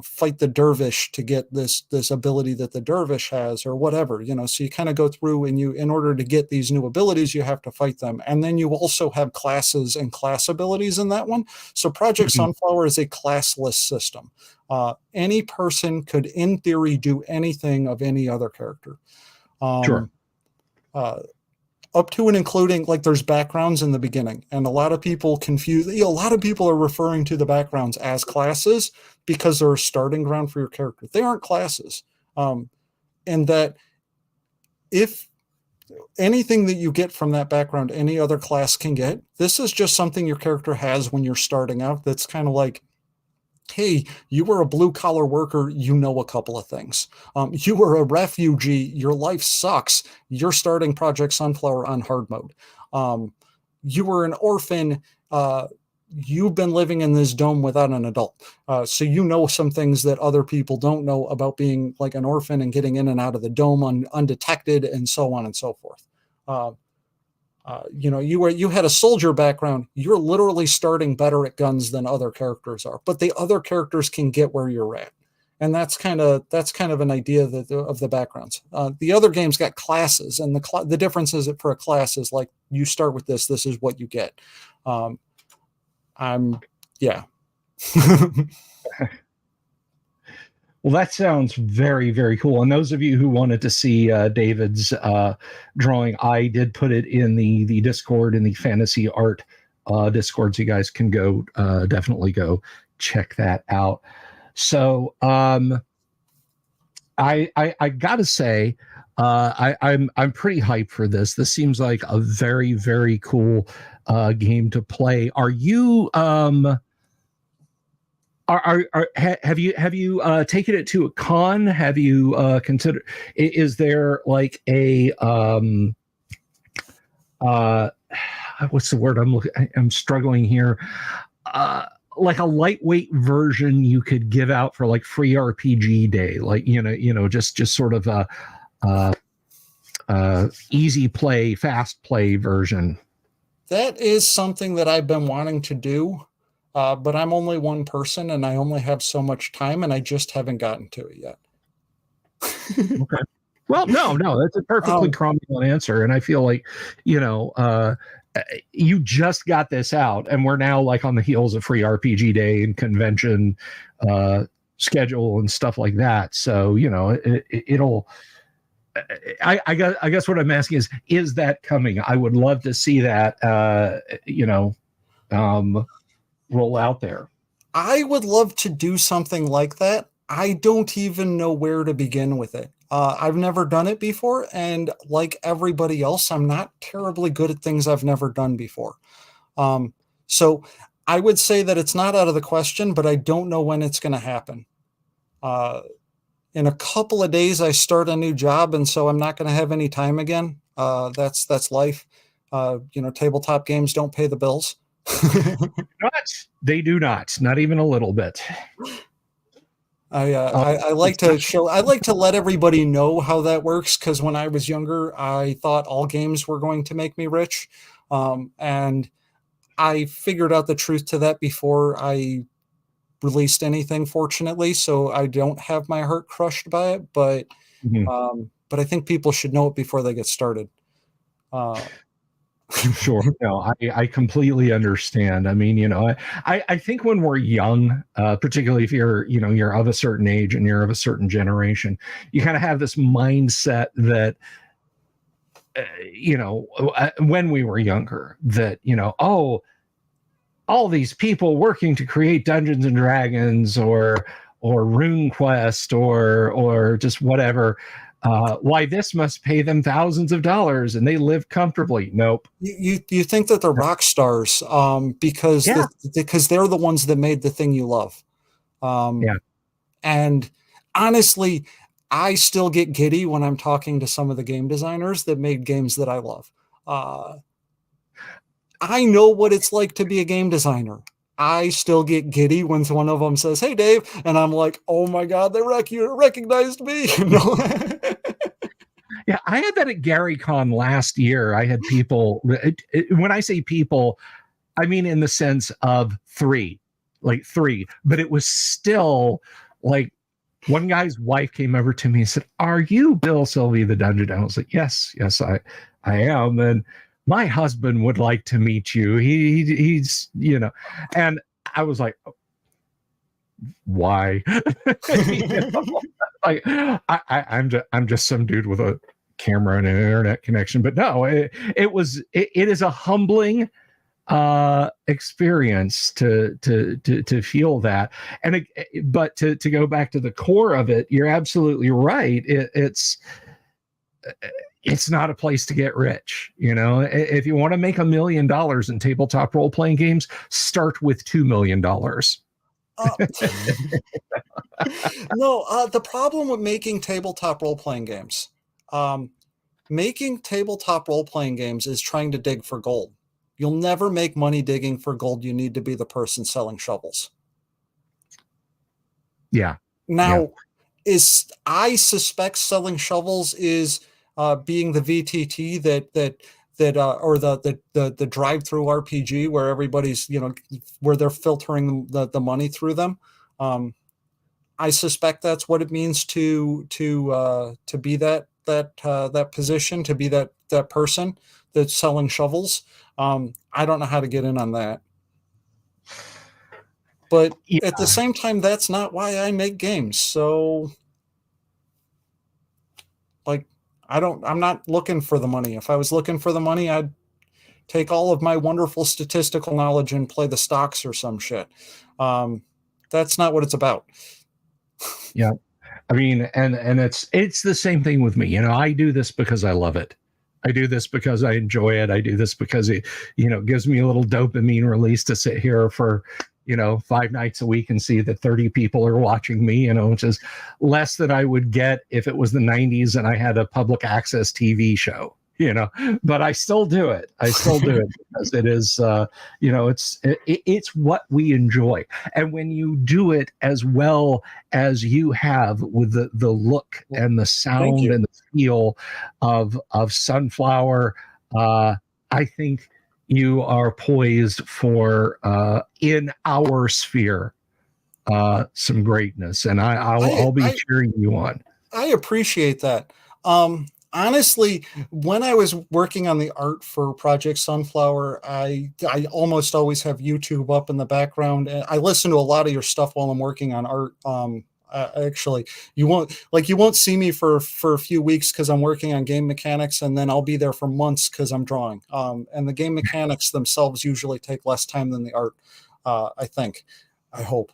Speaker 2: fight the dervish to get this ability that the dervish has, or whatever. So you kind of go through, and in order to get these new abilities, you have to fight them. And then you also have classes and class abilities in that one. So Project
Speaker 1: Mhm.
Speaker 2: Sunflower is a classless system. Any person could in theory do anything of any other character.
Speaker 1: Sure.
Speaker 2: um, uh, Up to and including, like, there's backgrounds in the beginning, and a lot of people confuse, a lot of people are referring to the backgrounds as classes because they're a starting ground for your character. They aren't classes. And that if anything that you get from that background, any other class can get. This is just something your character has when you're starting out. That's kind of like hey, you were a blue collar worker, you know a couple of things. You were a refugee, your life sucks. You're starting Project Sunflower on hard mode. You were an orphan. You've been living in this dome without an adult. So you know some things that other people don't know about being like an orphan and getting in and out of the dome undetected and so on and so forth. You had a soldier background. You're literally starting better at guns than other characters are, but the other characters can get where you're at. And that's kind of an idea of the backgrounds. The other games got classes, and the difference is that for a class is like, you start with this is what you get. Yeah.
Speaker 1: Well, that sounds very, very cool. And those of you who wanted to see David's drawing, I did put it in the Discord, in the fantasy art Discord, so you guys can go definitely go check that out. So I gotta say, I'm pretty hyped for this. This seems like a very, very cool game to play. Are you have you taken it to a con? Have you considered? Is there like a what's the word I'm struggling here? Like a lightweight version you could give out for like free RPG day, like just sort of a easy play, fast play version.
Speaker 2: That is something that I've been wanting to do. But I'm only one person and I only have so much time, and I just haven't gotten to it yet.
Speaker 1: Okay. Well, no, that's a perfectly cromulent answer. And I feel like, you just got this out and we're now like on the heels of free RPG day and convention schedule and stuff like that. So, it'll, I guess what I'm asking is that coming? I would love to see that, roll out there.
Speaker 2: I would love to do something like that. I don't even know where to begin with it. I've never done it before, and like everybody else, I'm not terribly good at things I've never done before. So I would say that it's not out of the question, but I don't know when it's going to happen. In a couple of days, I start a new job, and so I'm not going to have any time again. That's life. Tabletop games don't pay the bills.
Speaker 1: They do not even a little bit.
Speaker 2: I like to let everybody know how that works, because when I was younger, I thought all games were going to make me rich, and I figured out the truth to that before I released anything, fortunately, so I don't have my heart crushed by it, but I think people should know it before they get started.
Speaker 1: Sure. No, I completely understand. I mean, I think when we're young, particularly if you're of a certain age and you're of a certain generation, you kind of have this mindset that, when we were younger, that, all these people working to create Dungeons and Dragons or RuneQuest or just whatever, why this must pay them thousands of dollars and they live comfortably. Nope.
Speaker 2: You think that they're rock stars because they're the ones that made the thing you love. And honestly, I still get giddy when I'm talking to some of the game designers that made games that I love. I know what it's like to be a game designer. I still get giddy when one of them says, "Hey, Dave," and I'm like, "Oh my God, they recognized me."
Speaker 1: Yeah, I had that at GaryCon last year. I had people, when I say people, I mean in the sense of three, but it was still like one guy's wife came over to me and said, "Are you Bill Sylvie, the Dungeon?" I was like, yes, I am. And my husband would like to meet you. He's, and I was like, why? Like, I'm just some dude with a camera and an internet connection. But no, it is a humbling experience to feel that. And but to go back to the core of it, you're absolutely right. It's not a place to get rich. If you want to make $1 million in tabletop role-playing games, start with $2 million.
Speaker 2: Uh, no, the problem with making tabletop role-playing games, making tabletop role-playing games is trying to dig for gold. You'll never make money digging for gold. You need to be the person selling shovels.
Speaker 1: Yeah.
Speaker 2: Now, I suspect selling shovels is being the VTT or the Drivethrurpg where everybody's, where they're filtering the money through them. I suspect that's what it means to be that position, to be that person that's selling shovels. I don't know how to get in on that. But at the same time, that's not why I make games. So, like, I'm not looking for the money. If I was looking for the money, I'd take all of my wonderful statistical knowledge and play the stocks or some shit. That's not what it's about.
Speaker 1: Yeah. I mean, and it's the same thing with me. I do this because I love it. I do this because I enjoy it. I do this because it, gives me a little dopamine release to sit here for, 5 nights a week and see that 30 people are watching me, which is less than I would get if it was the 90s and I had a public access TV show, but I still do it. I still do it because it is, it's what we enjoy. And when you do it as well as you have with the look and the sound and the feel of Sunflower, I think you are poised for in our sphere some greatness, and I'll be cheering you on.
Speaker 2: I appreciate that. Honestly, when I was working on the art for Project Sunflower, I almost always have YouTube up in the background, and I listen to a lot of your stuff while I'm working on art. Actually, you won't see me for a few weeks because I'm working on game mechanics, and then I'll be there for months because I'm drawing. And the game mechanics themselves usually take less time than the art. I hope.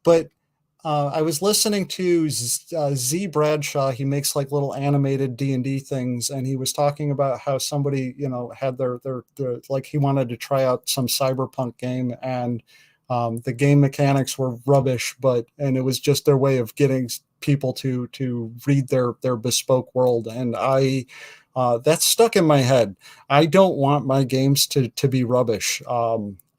Speaker 2: But I was listening to Z Bradshaw. He makes like little animated D&D things, and he was talking about how somebody had their like he wanted to try out some cyberpunk game, and the game mechanics were rubbish, and it was just their way of getting people to read their bespoke world. And that's stuck in my head. I don't want my games to be rubbish.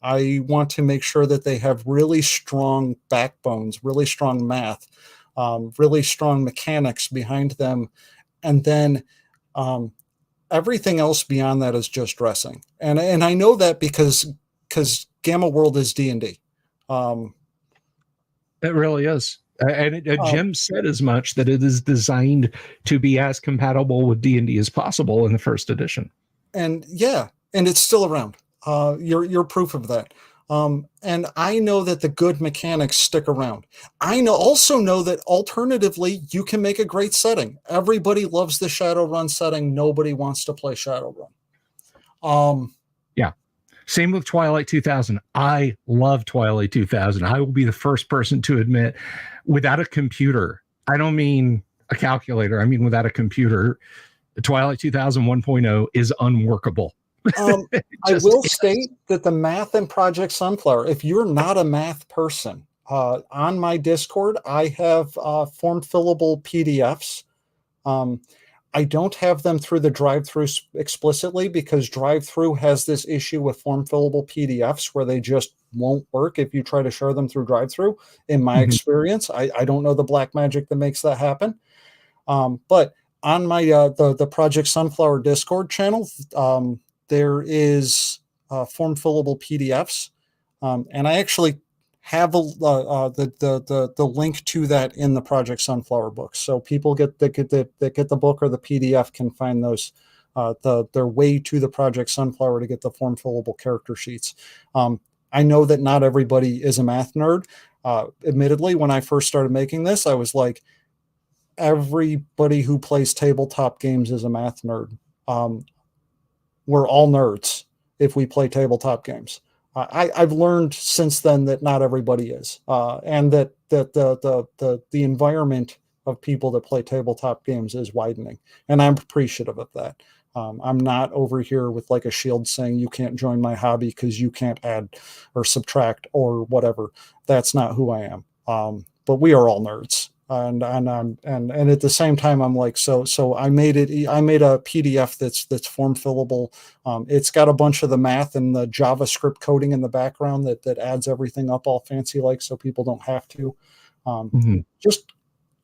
Speaker 2: I want to make sure that they have really strong backbones, really strong math, really strong mechanics behind them. And then everything else beyond that is just dressing. And I know that because Gamma World is D&D.
Speaker 1: It really is. And Jim said as much, that it is designed to be as compatible with D&D as possible in the first edition.
Speaker 2: And and it's still around. You're proof of that. And I know that the good mechanics stick around. I also know that alternatively, you can make a great setting. Everybody loves the Shadowrun setting. Nobody wants to play Shadowrun.
Speaker 1: Yeah. Same with Twilight 2000. I love Twilight 2000. I will be the first person to admit, without a computer, I don't mean a calculator, I mean without a computer, Twilight 2000 1.0 is unworkable.
Speaker 2: I will state that the math in Project Sunflower, if you're not a math person, on my Discord, I have form fillable PDFs. I don't have them through the Drive-Thru explicitly because Drive-Thru has this issue with form fillable PDFs where they just won't work if you try to share them through Drive-Thru. In my experience, I don't know the black magic that makes that happen. But on my the Project Sunflower Discord channel, there is form fillable PDFs, and I actually have the link to that in the Project Sunflower book. So people that get the book or the PDF can find those their way to the Project Sunflower to get the form fillable character sheets. I know that not everybody is a math nerd. Admittedly, when I first started making this, I was like, everybody who plays tabletop games is a math nerd. We're all nerds if we play tabletop games. I've learned since then that not everybody is, and that the environment of people that play tabletop games is widening, and I'm appreciative of that. I'm not over here with like a shield saying you can't join my hobby because you can't add or subtract or whatever. That's not who I am. But we are all nerds. And at the same time, I'm like, so I made a PDF that's form fillable. It's got a bunch of the math and the JavaScript coding in the background that adds everything up all fancy like, so people don't have to. Just,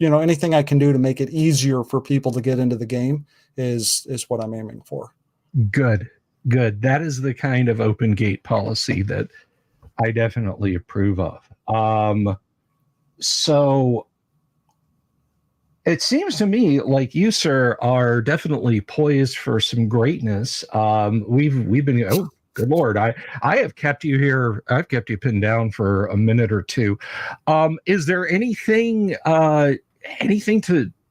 Speaker 2: anything I can do to make it easier for people to get into the game is what I'm aiming for.
Speaker 1: Good. That is the kind of open gate policy that I definitely approve of. So it seems to me like you, sir, are definitely poised for some greatness. We've been, oh, good Lord, I have kept you here. I've kept you pinned down for a minute or two. Is there anything to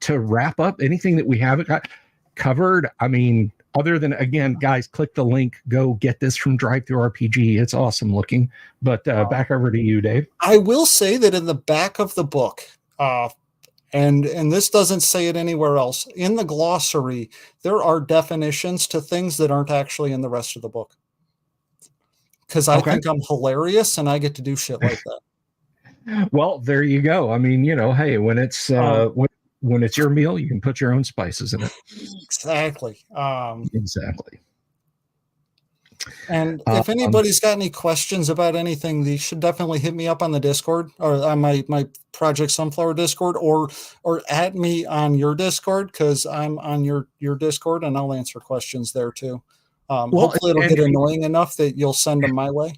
Speaker 1: wrap up? Anything that we haven't got covered? I mean, other than, again, guys, click the link, go get this from Drivethrurpg. It's awesome looking. But back over to you, Dave.
Speaker 2: I will say that in the back of the book, and this doesn't say it anywhere else, in the glossary, there are definitions to things that aren't actually in the rest of the book. Because I think I'm hilarious and I get to do shit like that.
Speaker 1: Well, there you go. I mean, hey, when it's when it's your meal, you can put your own spices in it.
Speaker 2: Exactly.
Speaker 1: Exactly.
Speaker 2: And if anybody's got any questions about anything, they should definitely hit me up on the Discord or on my Project Sunflower Discord, or at me on your Discord, because I'm on your Discord and I'll answer questions there too. Hopefully it'll get annoying enough that you'll send them my way.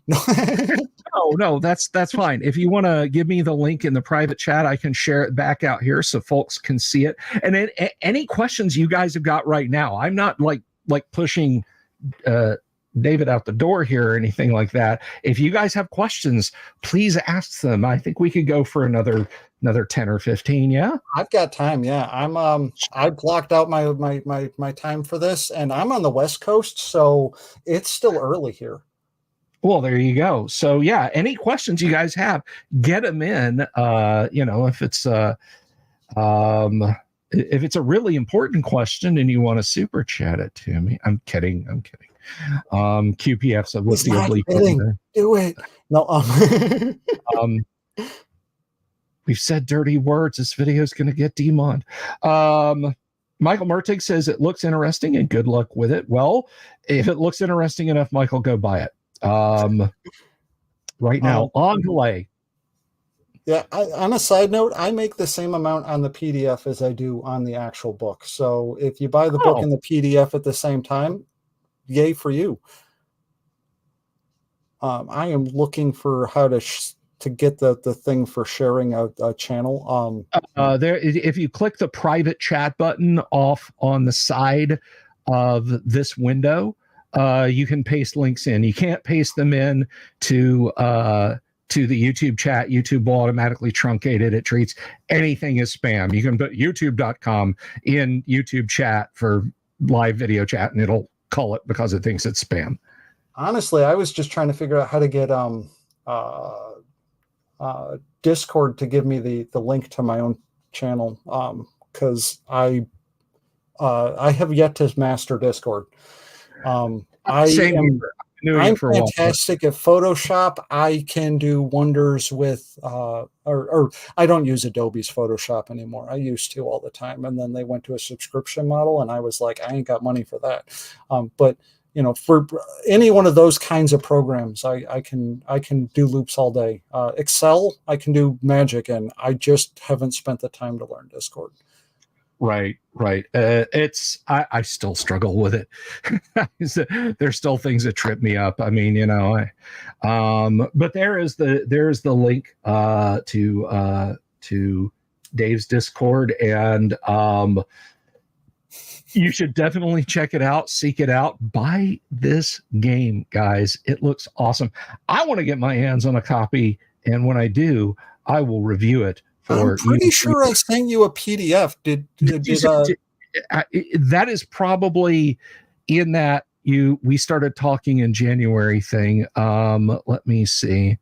Speaker 1: No, that's fine. If you want to give me the link in the private chat, I can share it back out here so folks can see it. And then any questions you guys have got right now, I'm not like pushing David out the door here or anything like that. If you guys have questions, please ask them. I think we could go for another 10 or 15. Yeah,
Speaker 2: I've got time. Yeah, I blocked out my time for this, and I'm on the West Coast, so it's still early here.
Speaker 1: Well, there you go. So yeah, any questions you guys have, get them in. If it's a really important question and you want to super chat it to me, I'm kidding. QPF said, "What's the oblique?"
Speaker 2: Do it. No.
Speaker 1: We've said dirty words. This video is going to get demonned. Michael Mertig says it looks interesting and good luck with it. Well, if it looks interesting enough, Michael, go buy it. Right now on delay.
Speaker 2: Yeah. On a side note, I make the same amount on the PDF as I do on the actual book. So if you buy the book and the PDF at the same time, yay for you. I am looking for how to get the thing for sharing a channel.
Speaker 1: If you click the private chat button off on the side of this window, you can paste links in. You can't paste them in to the YouTube chat. YouTube will automatically truncate it. It treats anything as spam. You can put youtube.com in YouTube chat for live video chat, and it'll call it because it thinks it's spam.
Speaker 2: Honestly, I was just trying to figure out how to get Discord to give me the link to my own channel, because I have yet to master Discord. I'm fantastic at Photoshop. I can do wonders with or I don't use Adobe's Photoshop anymore. I used to all the time, and then they went to a subscription model, and I was like, I ain't got money for that. But for any one of those kinds of programs, I can do loops all day. Excel, I can do magic, and I just haven't spent the time to learn Discord.
Speaker 1: Right. I still struggle with it. There's still things that trip me up. I mean, but there's the link to Dave's Discord, and you should definitely check it out, seek it out, buy this game, guys. It looks awesome. I want to get my hands on a copy, and when I do, I will review it.
Speaker 2: I'm pretty sure I sent you a PDF.
Speaker 1: That is probably in that we started talking in January thing. Let me see.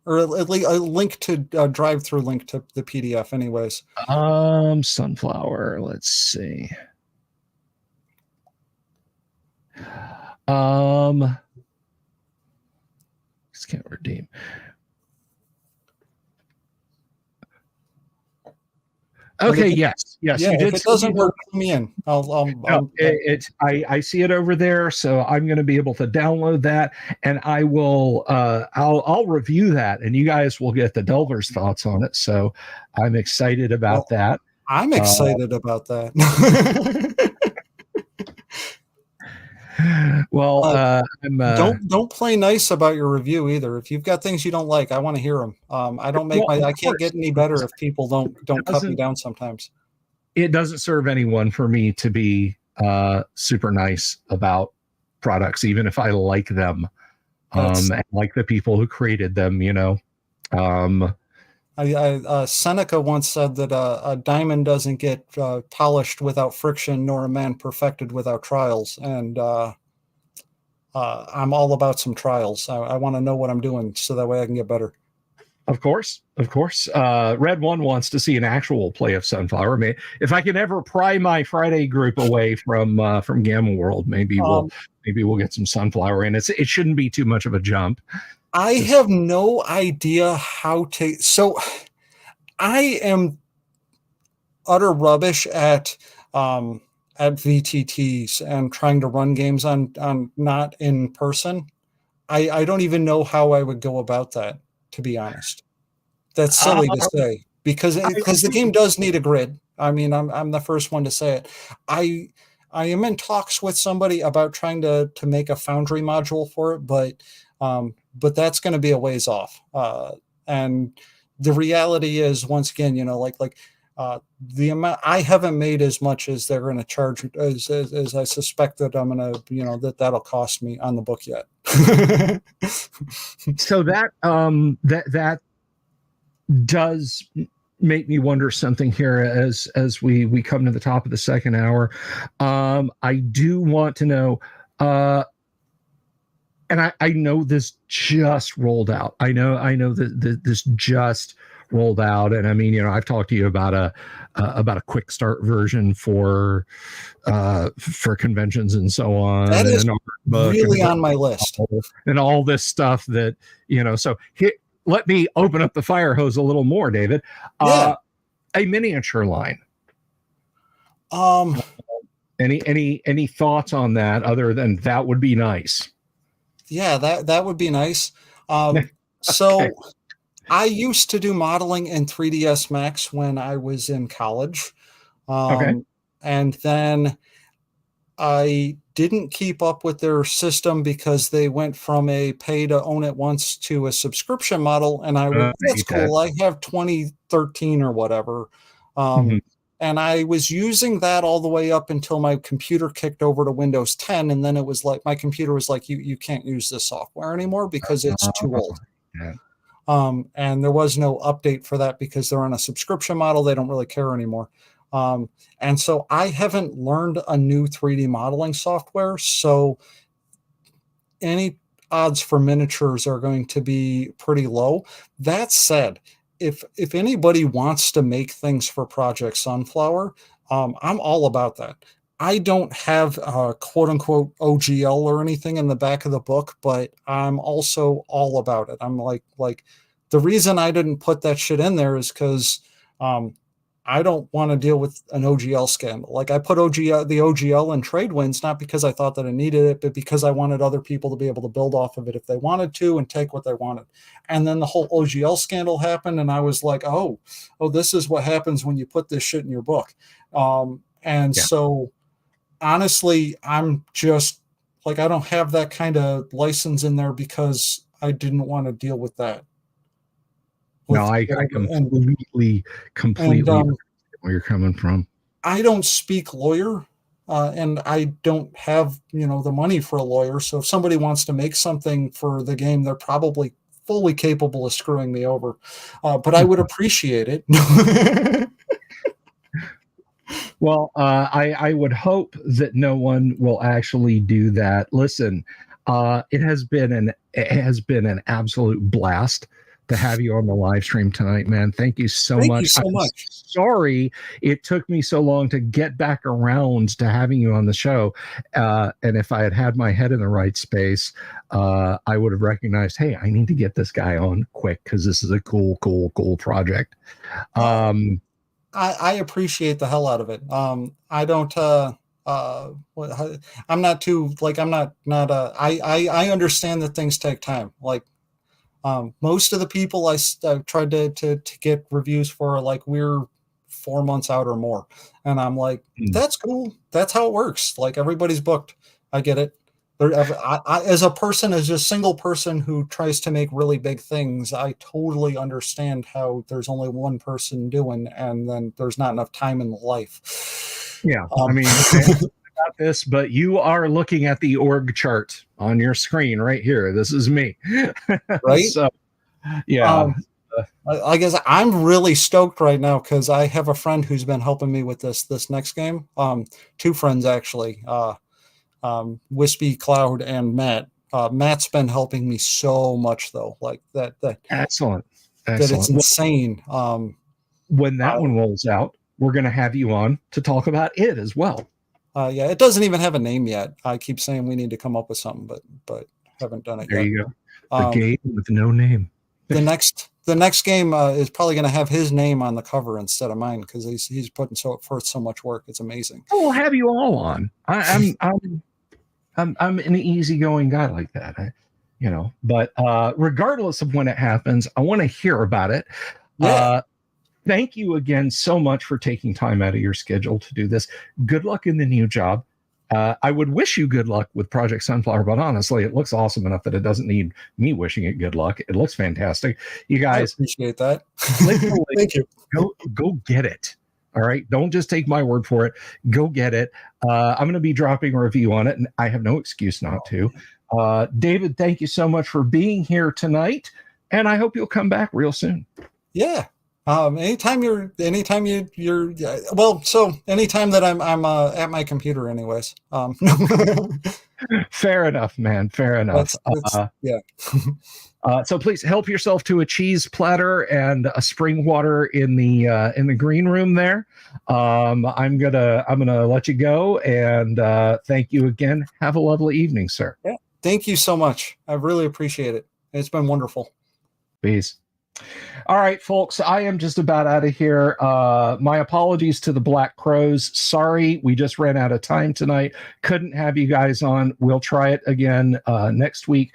Speaker 2: Or at least a link to drive-through link to the PDF anyways.
Speaker 1: Sunflower, let's see. Can't redeem. Okay. Yes.
Speaker 2: Yeah,
Speaker 1: you did.
Speaker 2: if it doesn't work, put me in.
Speaker 1: I see it over there, so I'm going to be able to download that, and I will. I'll review that, and you guys will get the Delver's thoughts on it. So I'm excited about that.
Speaker 2: I'm excited about that.
Speaker 1: Well,
Speaker 2: don't play nice about your review either. If you've got things you don't like, I want to hear them. I can't get any better if people don't cut me down sometimes.
Speaker 1: It doesn't serve anyone for me to be super nice about products, even if I like them, and like the people who created them.
Speaker 2: Seneca once said that a diamond doesn't get polished without friction, nor a man perfected without trials. And I'm all about some trials. I want to know what I'm doing so that way I can get better.
Speaker 1: Of course. Red One wants to see an actual play of Sunflower. If I can ever pry my Friday group away from Gamma World, maybe we'll get some Sunflower in. It shouldn't be too much of a jump.
Speaker 2: I have no idea how to. So I am utter rubbish at VTTs and trying to run games on not in person. I don't even know how I would go about that, to be honest. That's silly to say because the game does need a grid. I mean, I'm the first one to say it. I am in talks with somebody about trying to make a Foundry module for it, but that's going to be a ways off. And the reality is, once again, the amount I haven't made as much as they're going to charge as I suspect that I'm going to, that'll cost me on the book yet.
Speaker 1: So that does make me wonder something here as we come to the top of the second hour. I do want to know, and I know this just rolled out. I know that this just rolled out, and I mean, I've talked to you about a quick start version for conventions and so on.
Speaker 2: That is really on my list,
Speaker 1: and all this stuff that So here, let me open up the fire hose a little more, David. A miniature line. Any thoughts on that other than that would be nice?
Speaker 2: Yeah, that would be nice. So I used to do modeling in 3ds Max when I was in college. And then I didn't keep up with their system because they went from a pay to own it once to a subscription model. And that's cool. I have 2013 or whatever. And I was using that all the way up until my computer kicked over to Windows 10. And then it was like, my computer was like, you can't use this software anymore because it's too old. And there was no update for that because they're on a subscription model. They don't really care anymore. And so I haven't learned a new 3D modeling software. So any odds for miniatures are going to be pretty low. That said, if anybody wants to make things for Project Sunflower, I'm all about that. I don't have a quote unquote OGL or anything in the back of the book, but I'm also all about it. I'm like the reason I didn't put that shit in there is because I don't want to deal with an OGL scandal. Like I put the OGL in Tradewinds, not because I thought that I needed it, but because I wanted other people to be able to build off of it if they wanted to and take what they wanted. And then the whole OGL scandal happened. And I was like, oh, this is what happens when you put this shit in your book. So honestly, I'm just like, I don't have that kind of license in there because I didn't want to deal with that.
Speaker 1: No, I completely where you're coming from.
Speaker 2: I don't speak lawyer, and I don't have, the money for a lawyer. So if somebody wants to make something for the game, they're probably fully capable of screwing me over. But I would appreciate it.
Speaker 1: Well, I would hope that no one will actually do that. Listen, it has been an absolute blast to have you on the live stream tonight, man. Thank you so
Speaker 2: Thank
Speaker 1: much.
Speaker 2: you so
Speaker 1: I'm
Speaker 2: much.
Speaker 1: sorry it took me so long to get back around to having you on the show. And if I had had my head in the right space, I would have recognized, hey, I need to get this guy on quick because this is a cool project.
Speaker 2: I appreciate the hell out of it. I don't. I'm not too like. I'm not. I understand that things take time. Like, most of the people I've tried to get reviews for, like, we're 4 months out or more, and I'm like, that's cool. That's how it works. Like, everybody's booked. I get it. As a single person who tries to make really big things, I totally understand how there's only one person doing, and then there's not enough time in life.
Speaker 1: Yeah, I mean, about this, but you are looking at the org chart on your screen right here. This is me,
Speaker 2: right?
Speaker 1: So, yeah.
Speaker 2: I guess I'm really stoked right now because I have a friend who's been helping me with this next game. Two friends actually. Wispy Cloud and Matt. Matt's been helping me so much though, like that
Speaker 1: Excellent.
Speaker 2: that it's insane.
Speaker 1: When that one rolls out, we're going to have you on to talk about it as well.
Speaker 2: Yeah, it doesn't even have a name yet. I keep saying we need to come up with something, but haven't done it
Speaker 1: there
Speaker 2: yet.
Speaker 1: You go. The game with no name.
Speaker 2: The next game is probably going to have his name on the cover instead of mine because he's putting forth so much work. It's amazing.
Speaker 1: We'll have you all on. I'm an easygoing guy like that, But regardless of when it happens, I want to hear about it.
Speaker 2: Yeah.
Speaker 1: Thank you again so much for taking time out of your schedule to do this. Good luck in the new job. I would wish you good luck with Project Sunflower, but honestly, it looks awesome enough that it doesn't need me wishing it good luck. It looks fantastic. You guys,
Speaker 2: I appreciate that.
Speaker 1: Thank you. Go get it. All right. Don't just take my word for it. Go get it. I'm going to be dropping a review on it, and I have no excuse not to. David, thank you so much for being here tonight, and I hope you'll come back real soon.
Speaker 2: Yeah. Anytime anytime that I'm at my computer anyways.
Speaker 1: Fair enough, man. Fair enough.
Speaker 2: Yeah.
Speaker 1: So please help yourself to a cheese platter and a spring water in the green room there. I'm gonna let you go, and thank you again. Have a lovely evening, sir.
Speaker 2: Yeah. Thank you so much. I really appreciate it. It's been wonderful.
Speaker 1: Peace. All right, folks, I am just about out of here. My apologies to the Black Crows. Sorry, we just ran out of time tonight. Couldn't have you guys on. We'll try it again next week.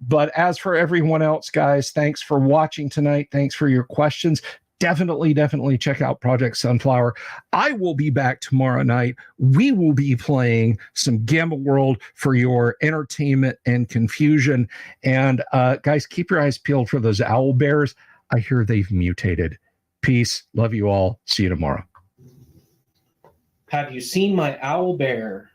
Speaker 1: But as for everyone else, guys, thanks for watching tonight. Thanks for your questions. Definitely check out Project Sunflower. I will be back tomorrow night. We will be playing some Gamma World for your entertainment and confusion. And guys, keep your eyes peeled for those owl bears. I hear they've mutated. Peace. Love you all. See you tomorrow.
Speaker 3: Have you seen my owl bear?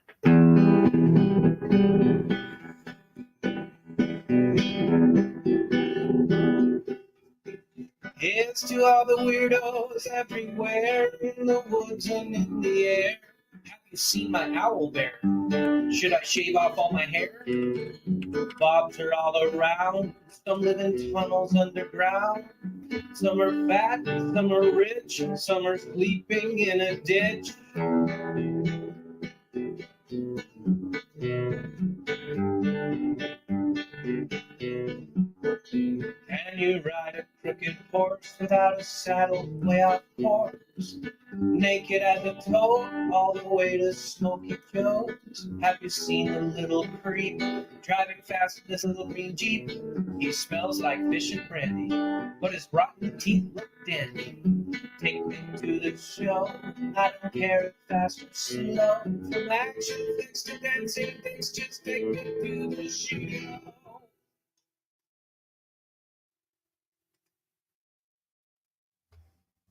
Speaker 3: It's to all the weirdos everywhere in the woods and in the air. Have you seen my owl bear? Should I shave off all my hair? Bobs are all around. Some live in tunnels underground. Some are fat, some are rich, some are sleeping in a ditch. Can you ride a crooked horse without a saddle way off course? Naked as a toad, all the way to Smoky Joe's. Have you seen the little creep driving fast in this little green Jeep? He smells like fish and brandy, but his rotten teeth look dandy. Take me to the show, I don't care if fast or slow. From action flicks to dancing things, just take me to the show.